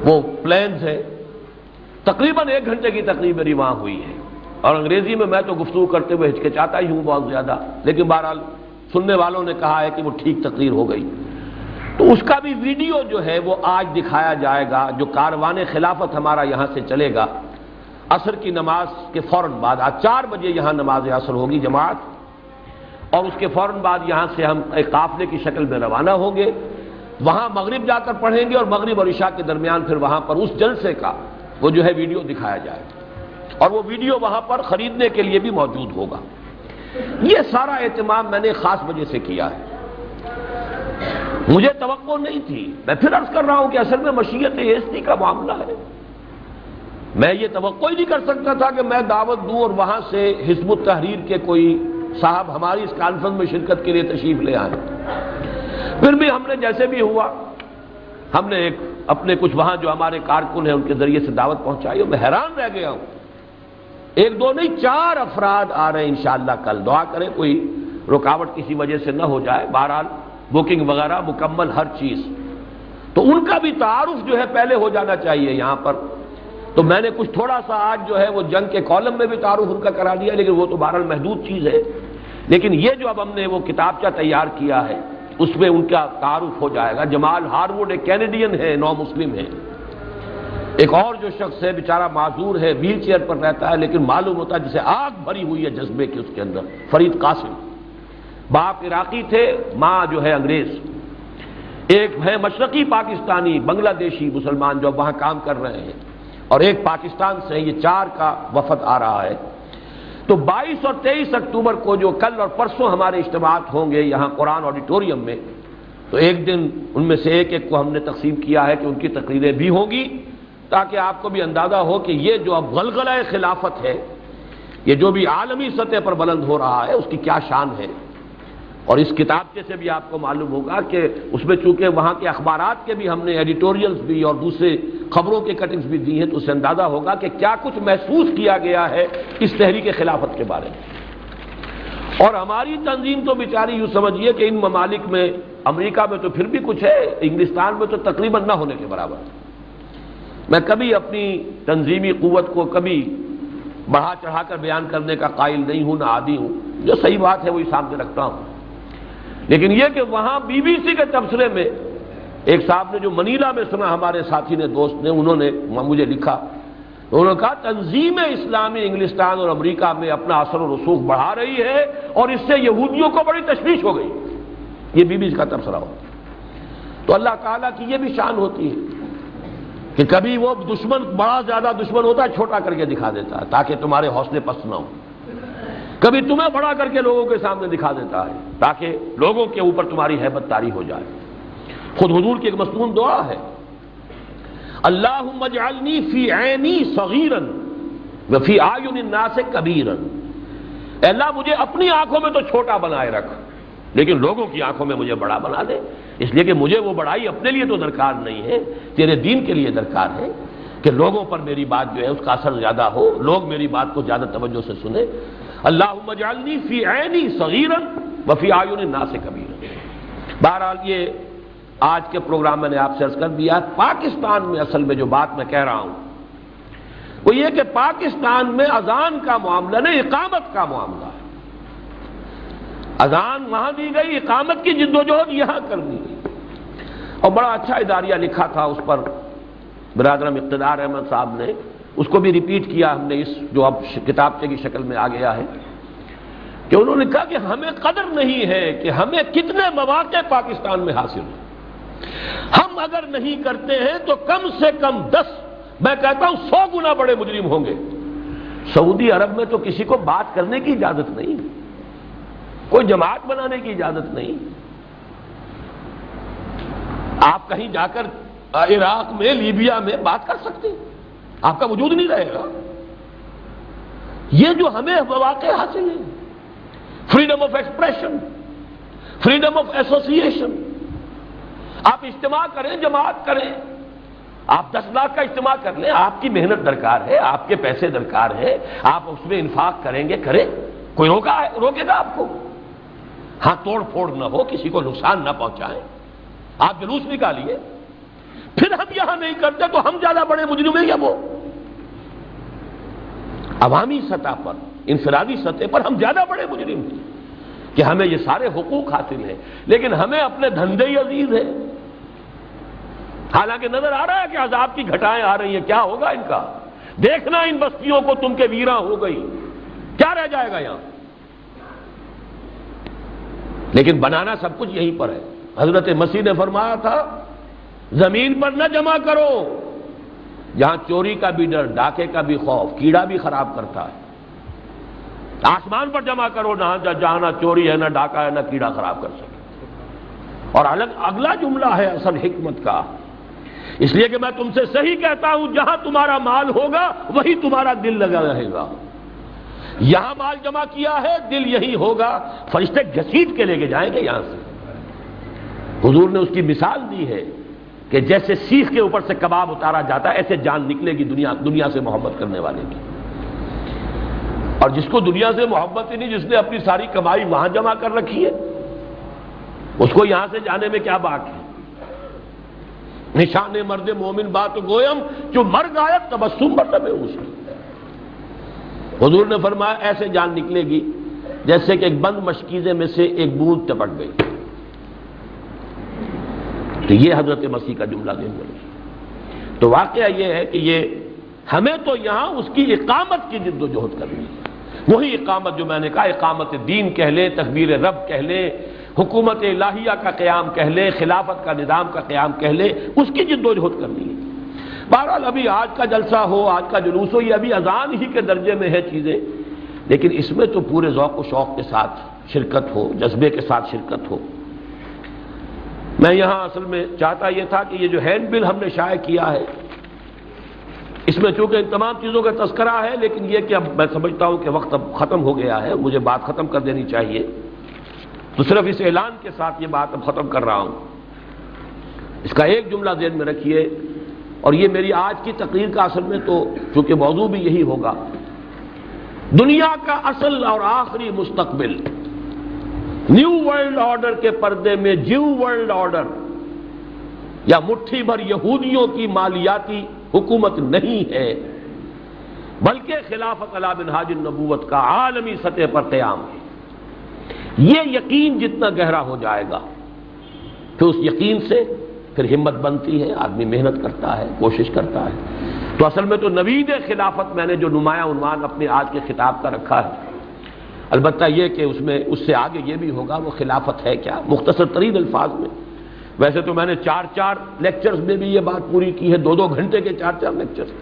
وہ پلانز ہیں۔ تقریباً 1 گھنٹے کی تقریب میری وہاں ہوئی ہے، اور انگریزی میں تو گفتگو کرتے ہوئے ہچکچاتا ہی ہوں بہت زیادہ، لیکن بہرحال سننے والوں نے کہا ہے کہ وہ ٹھیک تقریر ہو گئی۔ تو اس کا بھی ویڈیو جو ہے وہ آج دکھایا جائے گا، جو کاروان خلافت ہمارا یہاں سے چلے گا عصر کی نماز کے فوراً بعد، آج 4 بجے یہاں نماز عصر ہوگی جماعت، اور اس کے فوراً بعد یہاں سے ہم ایک قافلے کی شکل میں روانہ ہوں گے، وہاں مغرب جا کر پڑھیں گے، اور مغرب اور عشاء کے درمیان پھر وہاں پر اس جلسے کا وہ جو ہے ویڈیو دکھایا جائے گا، اور وہ ویڈیو وہاں پر خریدنے کے لیے بھی موجود ہوگا۔ یہ سارا اہتمام میں نے خاص وجہ سے کیا ہے، مجھے توقع نہیں تھی، میں پھر عرض کر رہا ہوں کہ اصل میں مشیت ایستی کا معاملہ ہے، میں یہ توقع ہی نہیں کر سکتا تھا کہ میں دعوت دوں اور وہاں سے حزب التحریر کے کوئی صاحب ہماری اس کانفرنس میں شرکت کے لیے تشریف لے آئے۔ پھر بھی ہم نے جیسے بھی ہوا ہم نے اپنے کچھ وہاں جو ہمارے کارکن ہیں ان کے ذریعے سے دعوت پہنچائی اور میں حیران رہ گیا ہوں. 1 2 نہیں 4 افراد آ رہے ہیں انشاءاللہ کل. دعا کریں کوئی رکاوٹ کسی وجہ سے نہ ہو جائے. بہرحال بکنگ وغیرہ مکمل ہر چیز. تو ان کا بھی تعارف جو ہے پہلے ہو جانا چاہیے یہاں پر. تو میں نے کچھ تھوڑا سا آج جو ہے وہ جنگ کے کالم میں بھی تعارف ان کا کرا دیا، لیکن وہ تو بہرحال محدود چیز ہے. لیکن یہ جو اب ہم نے وہ کتابچہ تیار کیا ہے اس میں ان کا تعارف ہو جائے گا. جمال ہاروڈ ایک کینیڈین ہے، نو مسلم ہے. ایک اور جو شخص ہے بیچارہ معذور ہے، ویل چیئر پر رہتا ہے، لیکن معلوم ہوتا ہے جسے آگ بھری ہوئی ہے جذبے کی اس کے اندر. فرید قاسم، باپ عراقی تھے، ماں جو ہے انگریز. ایک ہے مشرقی پاکستانی بنگلہ دیشی مسلمان جو اب وہاں کام کر رہے ہیں، اور ایک پاکستان سے. یہ 4 کا وفد آ رہا ہے. تو 22 اور 23 اکتوبر کو جو کل اور پرسوں ہمارے اجتماعات ہوں گے یہاں قرآن آڈیٹوریم میں، تو ایک دن ان میں سے ایک کو ہم نے تقسیم کیا ہے کہ ان کی تقریریں بھی ہوں گی، تاکہ آپ کو بھی اندازہ ہو کہ یہ جو اب غلغلہ خلافت ہے، یہ جو بھی عالمی سطح پر بلند ہو رہا ہے، اس کی کیا شان ہے. اور اس کتابچے سے بھی آپ کو معلوم ہوگا کہ اس میں چونکہ وہاں کے اخبارات کے بھی ہم نے ایڈیٹوریلز بھی اور دوسرے خبروں کے کٹنگز بھی دی ہیں، تو اس سے اندازہ ہوگا کہ کیا کچھ محسوس کیا گیا ہے اس تحریک خلافت کے بارے میں. اور ہماری تنظیم تو بیچاری یوں سمجھیے کہ ان ممالک میں، امریکہ میں تو پھر بھی کچھ ہے، انگلستان میں تو تقریباً نہ ہونے کے برابر. میں کبھی اپنی تنظیمی قوت کو کبھی بڑھا چڑھا کر بیان کرنے کا قائل نہیں ہوں، نہ عادی ہوں. جو صحیح بات ہے وہی سامنے رکھتا ہوں. لیکن یہ کہ وہاں بی بی سی کے تبصرے میں ایک صاحب نے جو منیلا میں سنا، ہمارے ساتھی نے، دوست نے، انہوں نے مجھے لکھا. انہوں نے کہا تنظیم اسلامی انگلستان اور امریکہ میں اپنا اثر و رسوخ بڑھا رہی ہے اور اس سے یہودیوں کو بڑی تشویش ہو گئی. یہ بی بی سی کا تبصرہ ہو. تو اللہ تعالیٰ کی یہ بھی شان ہوتی ہے کہ کبھی وہ دشمن بڑا زیادہ دشمن ہوتا ہے، چھوٹا کر کے دکھا دیتا ہے تاکہ تمہارے حوصلے پست نہ ہوں. کبھی تمہیں بڑا کر کے لوگوں کے سامنے دکھا دیتا ہے تاکہ لوگوں کے اوپر تمہاری ہیبت طاری ہو جائے. خود حضور کی ایک مصنون دعا ہے، اللہم اجعلنی فی عینی صغیرا وفی اعین الناس کبیرا. اے اللہ مجھے اپنی آنکھوں میں تو چھوٹا بنائے رکھ، لیکن لوگوں کی آنکھوں میں مجھے بڑا بنا دے. اس لیے کہ مجھے وہ بڑائی اپنے لیے تو درکار نہیں ہے، تیرے دین کے لیے درکار ہے کہ لوگوں پر میری بات جو ہے اس کا اثر زیادہ ہو، لوگ میری بات کو زیادہ توجہ سے سنیں. اللہم اجعلنی فی عینی صغیرا وفی اعین الناس کبیرا. بہرحال یہ آج کے پروگرام میں نے آپ سے عرض کر دیا. پاکستان میں اصل میں جو بات میں کہہ رہا ہوں وہ یہ کہ پاکستان میں اذان کا معاملہ نہیں، اقامت کا معاملہ ہے. اذان وہاں دی گئی، اقامت کی جدوجہد یہاں کر دی گئی. اور بڑا اچھا اداریہ لکھا تھا اس پر برادرم اقتدار احمد صاحب نے، اس کو بھی ریپیٹ کیا ہم نے، اس جو اب کتابچے کی شکل میں آ گیا ہے، کہ انہوں نے کہا کہ ہمیں قدر نہیں ہے کہ ہمیں کتنے مواقع پاکستان میں حاصل ہیں. ہم اگر نہیں کرتے ہیں تو کم سے کم 10، میں کہتا ہوں 100 گنا بڑے مجرم ہوں گے. سعودی عرب میں تو کسی کو بات کرنے کی اجازت نہیں، کوئی جماعت بنانے کی اجازت نہیں. آپ کہیں جا کر عراق میں، لیبیا میں بات کر سکتے ہیں، آپ کا وجود نہیں رہے گا. یہ جو ہمیں مواقع حاصل ہیں، freedom of expression, freedom of association. آپ اجتماع کریں، جماعت کریں، آپ 10 لاکھ کا اجتماع کر لیں، آپ کی محنت درکار ہے، آپ کے پیسے درکار ہے، آپ اس میں انفاق کریں گے، کریں، کوئی روکے گا آپ کو؟ ہاں توڑ پھوڑ نہ ہو، کسی کو نقصان نہ پہنچائیں. آپ جلوس نکالیے. پھر ہم یہاں نہیں کرتے تو ہم زیادہ بڑے مجرم ہیں یا وہ؟ عوامی سطح پر، انفرادی سطح پر ہم زیادہ بڑے مجرم ہیں کہ ہمیں یہ سارے حقوق حاصل ہیں، لیکن ہمیں اپنے دھندے ہی عزیز ہیں. حالانکہ نظر آ رہا ہے کہ عذاب کی گھٹائیں آ رہی ہیں، کیا ہوگا ان کا؟ دیکھنا ان بستیوں کو تم کے ویراں ہو گئی، کیا رہ جائے گا یہاں؟ لیکن بنانا سب کچھ یہیں پر ہے. حضرت مسیح نے فرمایا تھا زمین پر نہ جمع کرو جہاں چوری کا بھی ڈر، ڈاکے کا بھی خوف، کیڑا بھی خراب کرتا ہے. آسمان پر جمع کرو جہاں نہ چوری ہے، نہ ڈاکہ ہے، نہ کیڑا خراب کر سکے. اور اگلا جملہ ہے اصل حکمت کا، اس لیے کہ میں تم سے صحیح کہتا ہوں جہاں تمہارا مال ہوگا وہی تمہارا دل لگا رہے گا. یہاں مال جمع کیا ہے، دل یہی ہوگا، فرشتے گھسیٹ کے لے کے جائیں گے یہاں سے. حضور نے اس کی مثال دی ہے کہ جیسے سیخ کے اوپر سے کباب اتارا جاتا ہے ایسے جان نکلے گی دنیا سے محبت کرنے والے کی. اور جس کو دنیا سے محبت ہی نہیں، جس نے اپنی ساری کمائی وہاں جمع کر رکھی ہے، اس کو یہاں سے جانے میں کیا بات ہے؟ نشان مرد مومن بات گویم جو مر گایا تبسم مرتبہ اس کی. حضور نے فرمایا ایسے جان نکلے گی جیسے کہ ایک بند مشکیزے میں سے ایک بوند ٹپک گئی. تو یہ حضرت مسیح کا جملہ ذہن میں رکھیے. تو واقعہ یہ ہے کہ یہ ہمیں تو یہاں اس کی اقامت کی جد و جہد کرنی ہے. وہی اقامت جو میں نے کہا، اقامت دین کہہ لیں، تکبیر رب کہہ لیں، حکومت الہیہ کا قیام کہہ لیں، خلافت کا نظام کا قیام کہہ لیں، اس کی جد و جہد کرنی ہے. بہرحال ابھی آج کا جلسہ ہو، آج کا جلوس ہو، یہ ابھی اذان ہی کے درجے میں ہے چیزیں، لیکن اس میں تو پورے ذوق و شوق کے ساتھ شرکت ہو، جذبے کے ساتھ شرکت ہو. میں یہاں اصل میں چاہتا یہ تھا کہ یہ جو ہینڈ بل ہم نے شائع کیا ہے، اس میں چونکہ ان تمام چیزوں کا تذکرہ ہے، لیکن یہ کہ اب میں سمجھتا ہوں کہ وقت اب ختم ہو گیا ہے، مجھے بات ختم کر دینی چاہیے، تو صرف اس اعلان کے ساتھ یہ بات اب ختم کر رہا ہوں. اس کا ایک جملہ ذہن میں رکھیے، اور یہ میری آج کی تقریر کا اصل میں تو چونکہ موضوع بھی یہی ہوگا، دنیا کا اصل اور آخری مستقبل نیو ورلڈ آرڈر کے پردے میں جیو ورلڈ آرڈر یا مٹھی بھر یہودیوں کی مالیاتی حکومت نہیں ہے، بلکہ خلافت علی منہاج النبوت کا عالمی سطح پر قیام ہے. یہ یقین جتنا گہرا ہو جائے گا پھر اس یقین سے پھر ہمت بنتی ہے، آدمی محنت کرتا ہے، کوشش کرتا ہے. تو اصل میں تو نوید خلافت میں نے جو نمایاں عنوان اپنے آج کے خطاب کا رکھا ہے، البتہ یہ کہ اس سے آگے یہ بھی ہوگا وہ خلافت ہے کیا، مختصر ترین الفاظ میں. ویسے تو میں نے 4 لیکچرز میں بھی یہ بات پوری کی ہے، 2 گھنٹے کے 4 لیکچرز،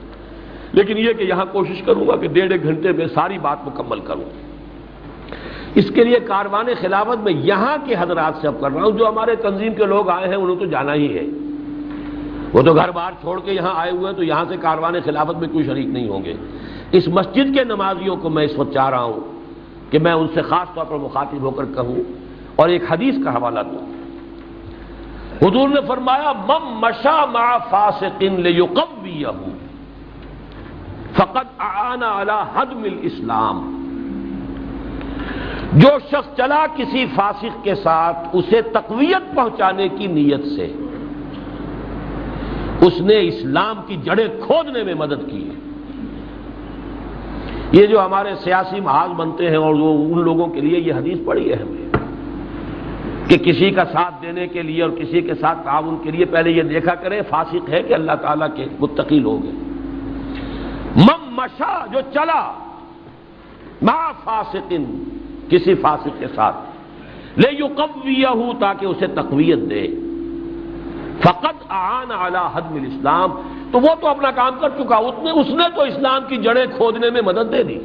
لیکن یہ کہ یہاں کوشش کروں گا کہ 1.5 گھنٹے میں ساری بات مکمل کروں. اس کے لیے کاروان خلافت میں یہاں کے حضرات سے اب کر رہا ہوں. جو ہمارے تنظیم کے لوگ آئے ہیں انہوں نے تو جانا ہی ہے، وہ تو گھر بار چھوڑ کے یہاں آئے ہوئے ہیں، تو یہاں سے کاروان خلافت میں کوئی شریک نہیں ہوں گے. اس مسجد کے نمازیوں کو میں اس وقت چاہ رہا ہوں کہ میں ان سے خاص طور پر مخاطب ہو کر کہوں اور ایک حدیث کا حوالہ دوں. حضور نے فرمایا من مشى مع فاسق ليقويه فقد اعان على هدم الاسلام. جو شخص چلا کسی فاسق کے ساتھ اسے تقویت پہنچانے کی نیت سے، اس نے اسلام کی جڑیں کھودنے میں مدد کی ہے. یہ جو ہمارے سیاسی محاذ بنتے ہیں اور وہ ان لوگوں کے لیے یہ حدیث پڑھی ہے ہمیں کہ کسی کا ساتھ دینے کے لیے اور کسی کے ساتھ تعاون کے لیے پہلے یہ دیکھا کریں فاسق ہے کہ اللہ تعالیٰ کے متقی لوگ ہیں. من مشا، جو چلا، مع فاسق، کسی فاسق کے ساتھ، لیقویہ، تاکہ اسے تقویت دے، فقط اعان علی ہدم الاسلام، تو وہ تو اپنا کام کر چکا، اس نے تو اسلام کی جڑیں کھودنے میں مدد دے دی.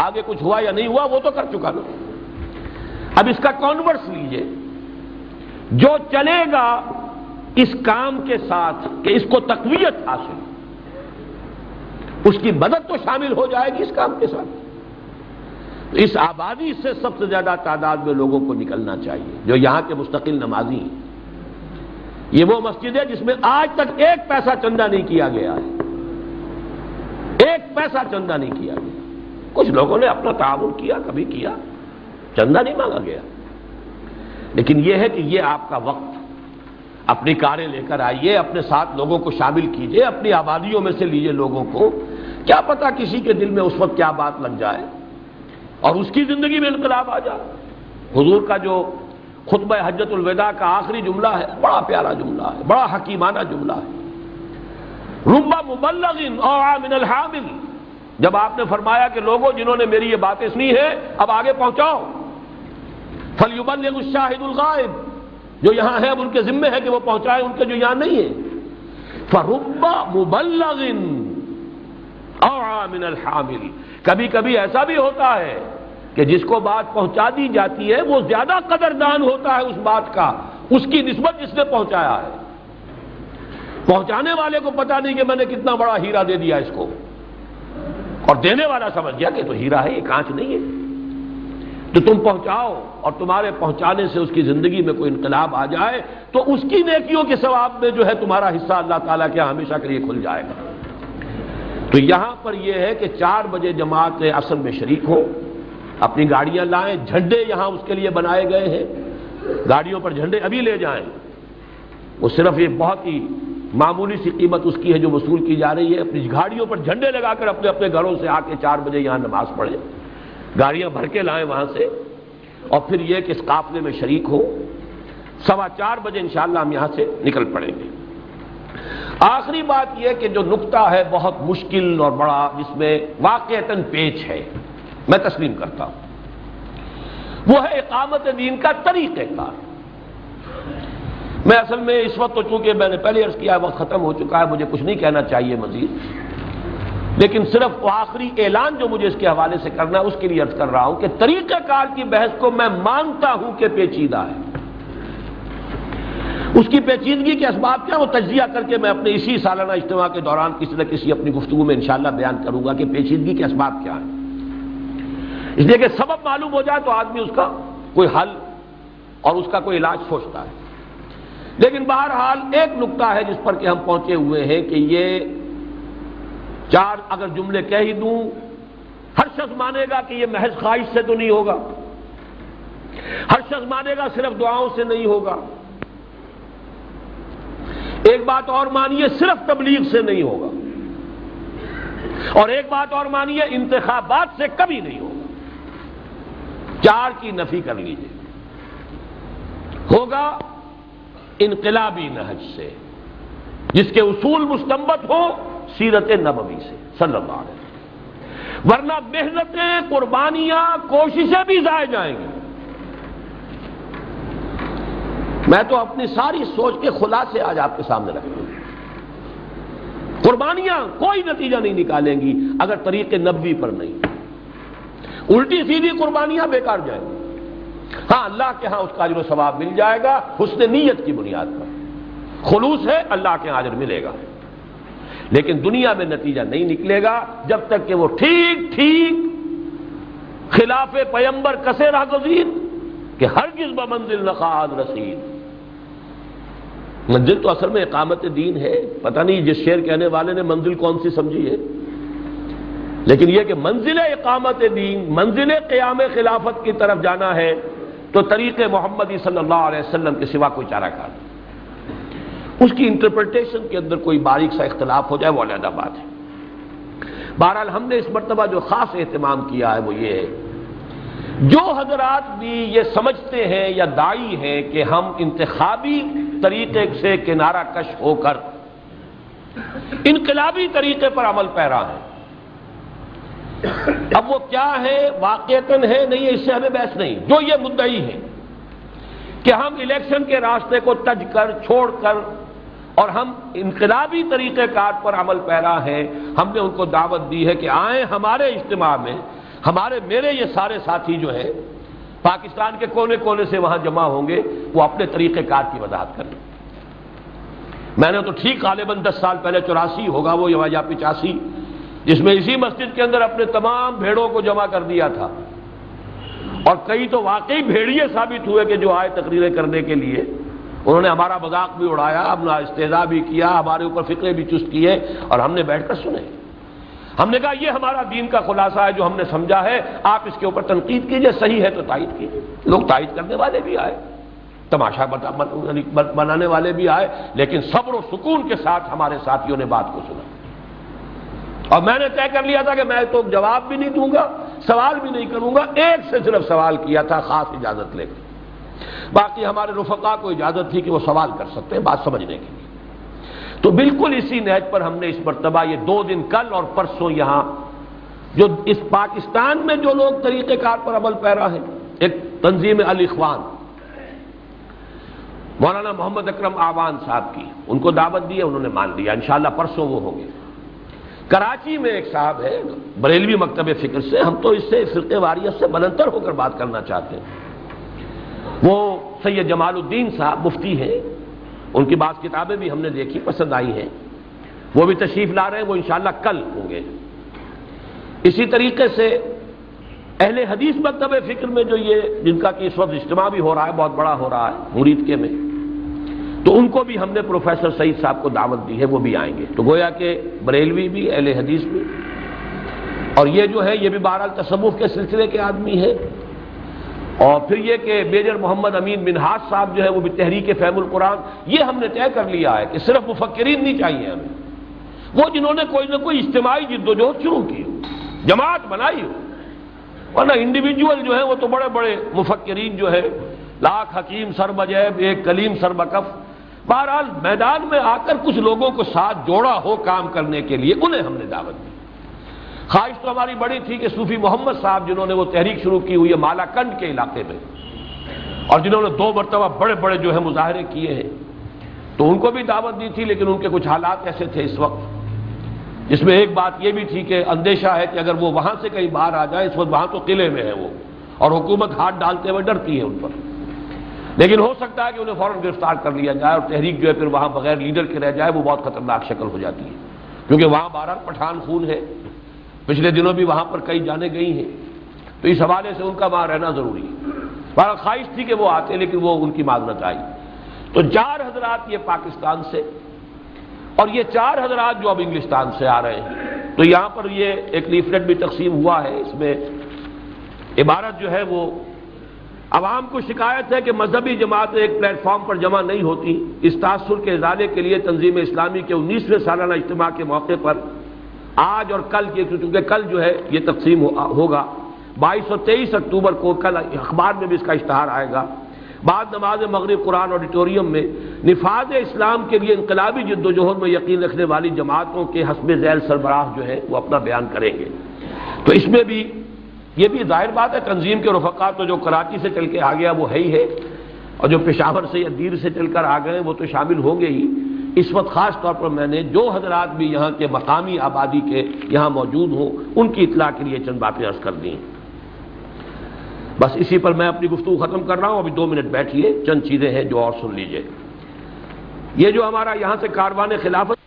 آگے کچھ ہوا یا نہیں ہوا وہ تو کر چکا نا. اب اس کا کانورس لیجئے، جو چلے گا اس کام کے ساتھ کہ اس کو تقویت حاصل، اس کی مدد تو شامل ہو جائے گی اس کام کے ساتھ. اس آبادی سے سب سے زیادہ تعداد میں لوگوں کو نکلنا چاہیے جو یہاں کے مستقل نمازی ہیں. یہ وہ مسجد ہے جس میں آج تک 1 پیسہ چندہ نہیں کیا گیا ہے، 1 پیسہ چندہ نہیں کیا گیا. کچھ لوگوں نے اپنا تعاون کیا، کبھی کیا، چندہ نہیں مانگا گیا. لیکن یہ ہے کہ یہ آپ کا وقت، اپنی کاریں لے کر آئیے، اپنے ساتھ لوگوں کو شامل کیجئے، اپنی آبادیوں میں سے لیجئے لوگوں کو. کیا پتا کسی کے دل میں اس وقت کیا بات لگ جائے اور اس کی زندگی میں انقلاب آ جائے. حضور کا جو خطبہ حجۃ الوداع کا آخری جملہ ہے، بڑا پیارا جملہ ہے، بڑا حکیمانہ جملہ ہے. رب مبلغ اوعى من الحامل. جب آپ نے فرمایا کہ لوگوں جنہوں نے میری یہ باتیں سنی ہیں اب آگے پہنچاؤ، فلیبلغ الشاہد الغائب، جو یہاں ہے اب ان کے ذمے ہے کہ وہ پہنچائیں ان کے جو یہاں نہیں ہے. فرب مبلغ اوعى من الحامل. کبھی کبھی ایسا بھی ہوتا ہے کہ جس کو بات پہنچا دی جاتی ہے وہ زیادہ قدردان ہوتا ہے اس بات کا، اس کی نسبت جس نے پہنچایا ہے. پہنچانے والے کو پتا نہیں کہ میں نے کتنا بڑا ہیرا دے دیا اس کو، اور دینے والا سمجھ گیا کہ تو ہیرا ہے، یہ کانچ نہیں ہے. تو تم پہنچاؤ، اور تمہارے پہنچانے سے اس کی زندگی میں کوئی انقلاب آ جائے تو اس کی نیکیوں کے ثواب میں جو ہے تمہارا حصہ اللہ تعالیٰ کے ہمیشہ کے لیے کھل جائے گا۔ تو یہاں پر یہ ہے کہ 4 بجے جماعت عصر میں شریک ہو، اپنی گاڑیاں لائیں، جھنڈے یہاں اس کے لیے بنائے گئے ہیں، گاڑیوں پر جھنڈے ابھی لے جائیں۔ وہ صرف یہ بہت ہی معمولی سی قیمت اس کی ہے جو وصول کی جا رہی ہے، اپنی گاڑیوں پر جھنڈے لگا کر اپنے اپنے گھروں سے آ کے 4 بجے یہاں نماز پڑھیں، گاڑیاں بھر کے لائیں وہاں سے، اور پھر یہ کہ اس قافلے میں شریک ہو۔ 4:15 بجے انشاءاللہ ہم یہاں سے نکل پڑیں گے۔ آخری بات یہ کہ جو نقطہ ہے بہت مشکل اور بڑا، جس میں واقعتاً پیچ ہے، میں تسلیم کرتا ہوں، وہ ہے اقامت دین کا طریقہ کار۔ میں اصل میں اس وقت تو چونکہ میں نے پہلے عرض کیا وقت ختم ہو چکا ہے، مجھے کچھ نہیں کہنا چاہیے مزید، لیکن صرف وہ آخری اعلان جو مجھے اس کے حوالے سے کرنا ہے اس کے لیے عرض کر رہا ہوں کہ طریقہ کار کی بحث کو میں مانتا ہوں کہ پیچیدہ ہے۔ اس کی پیچیدگی کے اسباب کیا، وہ تجزیہ کر کے میں اپنے اسی سالانہ اجتماع کے دوران کسی نہ کسی اپنی گفتگو میں انشاءاللہ بیان کروں گا کہ پیچیدگی کے اسباب کیا ہیں، اس لیے کہ سبب معلوم ہو جائے تو آدمی اس کا کوئی حل اور اس کا کوئی علاج سوچتا ہے۔ لیکن بہرحال ایک نقطہ ہے جس پر کہ ہم پہنچے ہوئے ہیں کہ یہ 4 اگر جملے کہہ ہی دوں، ہر شخص مانے گا کہ یہ محض خواہش سے تو نہیں ہوگا، ہر شخص مانے گا صرف دعاؤں سے نہیں ہوگا، ایک بات اور مانیے صرف تبلیغ سے نہیں ہوگا، اور ایک بات اور مانیے انتخابات سے کبھی نہیں ہوگا۔ 4 کی نفی کر لیجیے، ہوگا انقلابی نہج سے جس کے اصول مستنبط ہو سیرت نبوی سے صلی اللہ علیہ وسلم، ورنہ محنتیں، قربانیاں، کوششیں بھی ضائع جائیں گی۔ میں تو اپنی ساری سوچ کے خلاصے آج آپ کے سامنے رکھتا ہوں۔ قربانیاں کوئی نتیجہ نہیں نکالیں گی اگر طریق نبوی پر نہیں، الٹی سیدھی قربانیاں بیکار جائیں گی۔ ہاں اللہ کے ہاں اس کا اجر و ثواب مل جائے گا حسن نیت کی بنیاد پر، خلوص ہے اللہ کے ہاں اجر ملے گا، لیکن دنیا میں نتیجہ نہیں نکلے گا جب تک کہ وہ ٹھیک خلاف پیمبر کسے رہ گزید کہ ہرگز بمنزل نخواہد رسید۔ منزل تو اصل میں اقامت دین ہے، پتہ نہیں جس شعر کہنے والے نے منزل کون سی سمجھی ہے، لیکن یہ کہ منزل اقامت دین، منزل قیام خلافت کی طرف جانا ہے تو طریق محمدی صلی اللہ علیہ وسلم کے سوا کوئی چارہ کار نہیں۔ اس کی انٹرپریٹیشن کے اندر کوئی باریک سا اختلاف ہو جائے وہ علیحدہ بات ہے۔ بہرحال ہم نے اس مرتبہ جو خاص اہتمام کیا ہے وہ یہ ہے، جو حضرات بھی یہ سمجھتے ہیں یا داعی ہیں کہ ہم انتخابی طریقے سے کنارہ کش ہو کر انقلابی طریقے پر عمل پیرا ہیں، اب وہ کیا ہے واقعتاً ہے نہیں ہے اس سے ہمیں بحث نہیں، جو یہ مدعی ہے کہ ہم الیکشن کے راستے کو تج کر چھوڑ کر اور ہم انقلابی طریقہ کار پر عمل پیرا ہیں، ہم نے ان کو دعوت دی ہے کہ آئیں ہمارے اجتماع میں، میرے یہ سارے ساتھی جو ہیں پاکستان کے کونے کونے سے وہاں جمع ہوں گے، وہ اپنے طریقہ کار کی وضاحت کریں۔ میں نے تو ٹھیک غالباً 10 سال پہلے 84 ہوگا وہ یا 85، جس میں اسی مسجد کے اندر اپنے تمام بھیڑوں کو جمع کر دیا تھا، اور کئی تو واقعی بھیڑیے ثابت ہوئے کہ جو آئے تقریریں کرنے کے لیے، انہوں نے ہمارا مذاق بھی اڑایا، اپنا استہزاء بھی کیا، ہمارے اوپر فقرے بھی چست کیے، اور ہم نے بیٹھ کر سنے۔ ہم نے کہا یہ ہمارا دین کا خلاصہ ہے جو ہم نے سمجھا ہے، آپ اس کے اوپر تنقید کیجئے، صحیح ہے تو تائید کیجئے۔ لوگ تائید کرنے والے بھی آئے، تماشا بنانے والے بھی آئے، لیکن صبر و سکون کے ساتھ ہمارے ساتھیوں نے بات کو سنا، اور میں نے طے کر لیا تھا کہ میں تو جواب بھی نہیں دوں گا، سوال بھی نہیں کروں گا، ایک سے صرف سوال کیا تھا خاص اجازت لے کر، باقی ہمارے رفقا کو اجازت تھی کہ وہ سوال کر سکتے ہیں بات سمجھنے کے لیے۔ تو بالکل اسی نہج پر ہم نے اس مرتبہ یہ 2 دن کل اور پرسوں یہاں جو اس پاکستان میں جو لوگ طریقہ کار پر عمل پیرا ہیں، ایک تنظیم الاخوان مولانا محمد اکرم آوان صاحب کی، ان کو دعوت دی ہے، انہوں نے مان لیا، انشاءاللہ پرسوں وہ ہوں گے۔ کراچی میں ایک صاحب ہے بریلوی مکتب فکر سے، ہم تو اس سے فرقے واریت سے بلندتر ہو کر بات کرنا چاہتے ہیں، وہ سید جمال الدین صاحب مفتی ہیں، ان کی بعض کتابیں بھی ہم نے دیکھی پسند آئی ہیں، وہ بھی تشریف لا رہے ہیں، وہ انشاءاللہ کل ہوں گے۔ اسی طریقے سے اہل حدیث مکتب فکر میں جو یہ جن کا کہ اس وقت اجتماع بھی ہو رہا ہے، بہت بڑا ہو رہا ہے مرید کے میں، تو ان کو بھی ہم نے پروفیسر سعید صاحب کو دعوت دی ہے، وہ بھی آئیں گے۔ تو گویا کہ بریلوی بھی، اہل حدیث بھی، اور یہ جو ہے یہ بھی بہرحال تصوف کے سلسلے کے آدمی ہے، اور پھر یہ کہ میجر محمد امین منہاج صاحب جو ہے وہ بھی تحریک فہم القرآن، یہ ہم نے طے کر لیا ہے کہ صرف مفکرین نہیں چاہیے ہمیں، وہ جنہوں نے کوئی نہ کوئی اجتماعی جد و جہد شروع کی ہو، جماعت بنائی ہو، ورنہ انڈیویجول جو ہے وہ تو بڑے بڑے مفکرین جو ہے، لاکھ حکیم سر بجیب ایک کلیم سر بکف، بہرحال میدان میں آ کر کچھ لوگوں کو ساتھ جوڑا ہو کام کرنے کے لیے، انہیں ہم نے دعوت دی۔ خواہش تو ہماری بڑی تھی کہ صوفی محمد صاحب جنہوں نے وہ تحریک شروع کی ہوئی ہے مالا کنڈ کے علاقے میں، اور جنہوں نے 2 مرتبہ بڑے بڑے جو ہے مظاہرے کیے ہیں، تو ان کو بھی دعوت دی تھی، لیکن ان کے کچھ حالات ایسے تھے اس وقت، جس میں ایک بات یہ بھی تھی کہ اندیشہ ہے کہ اگر وہ وہاں سے کہیں باہر آ جائے، اس وقت وہاں تو قلعے میں ہے وہ، اور حکومت ہاتھ ڈالتے ہوئے ڈرتی ہے ان پر، لیکن ہو سکتا ہے کہ انہیں فوراً گرفتار کر لیا جائے اور تحریک جو ہے پھر وہاں بغیر لیڈر کے رہ جائے، وہ بہت خطرناک شکل ہو جاتی ہے، کیونکہ وہاں بہرحال پٹھان خون ہے، پچھلے دنوں بھی وہاں پر کئی جانے گئی ہیں، تو اس حوالے سے ان کا وہاں رہنا ضروری ہے۔ بہرحال خواہش تھی کہ وہ آتے، لیکن وہ ان کی معذرت آئی۔ تو 4 حضرات یہ پاکستان سے، اور یہ 4 حضرات جو اب انگلستان سے آ رہے ہیں، تو یہاں پر یہ ایک لیفلیٹ بھی تقسیم ہوا ہے، اس میں عبارت جو ہے وہ عوام کو شکایت ہے کہ مذہبی جماعتیں ایک پلیٹ فارم پر جمع نہیں ہوتی، اس تاثر کے ازالے کے لیے تنظیم اسلامی کے 19ویں سالانہ اجتماع کے موقع پر آج اور کل کے، کیونکہ کل جو ہے یہ تقسیم ہوگا 22 اور 23 اکتوبر کو، کل اخبار میں بھی اس کا اشتہار آئے گا، بعد نماز مغرب قرآن آڈیٹوریم میں نفاذ اسلام کے لیے انقلابی جد و جہد میں یقین رکھنے والی جماعتوں کے حسب ذیل سربراہ جو ہے وہ اپنا بیان کریں گے۔ تو اس میں بھی یہ بھی ظاہر بات ہے، تنظیم کے رفقا تو جو کراچی سے چل کے آ گیا وہ ہے ہی ہے، اور جو پشاور سے یا دیر سے چل کر آ گئے وہ تو شامل ہوں گے ہی۔ اس وقت خاص طور پر میں نے جو حضرات بھی یہاں کے مقامی آبادی کے یہاں موجود ہوں ان کی اطلاع کے لیے چند باتیں عرض کر دیں۔ بس اسی پر میں اپنی گفتگو ختم کر رہا ہوں، ابھی 2 منٹ بیٹھیے، چند چیزیں ہیں جو اور سن لیجئے۔ یہ جو ہمارا یہاں سے کاروان خلافت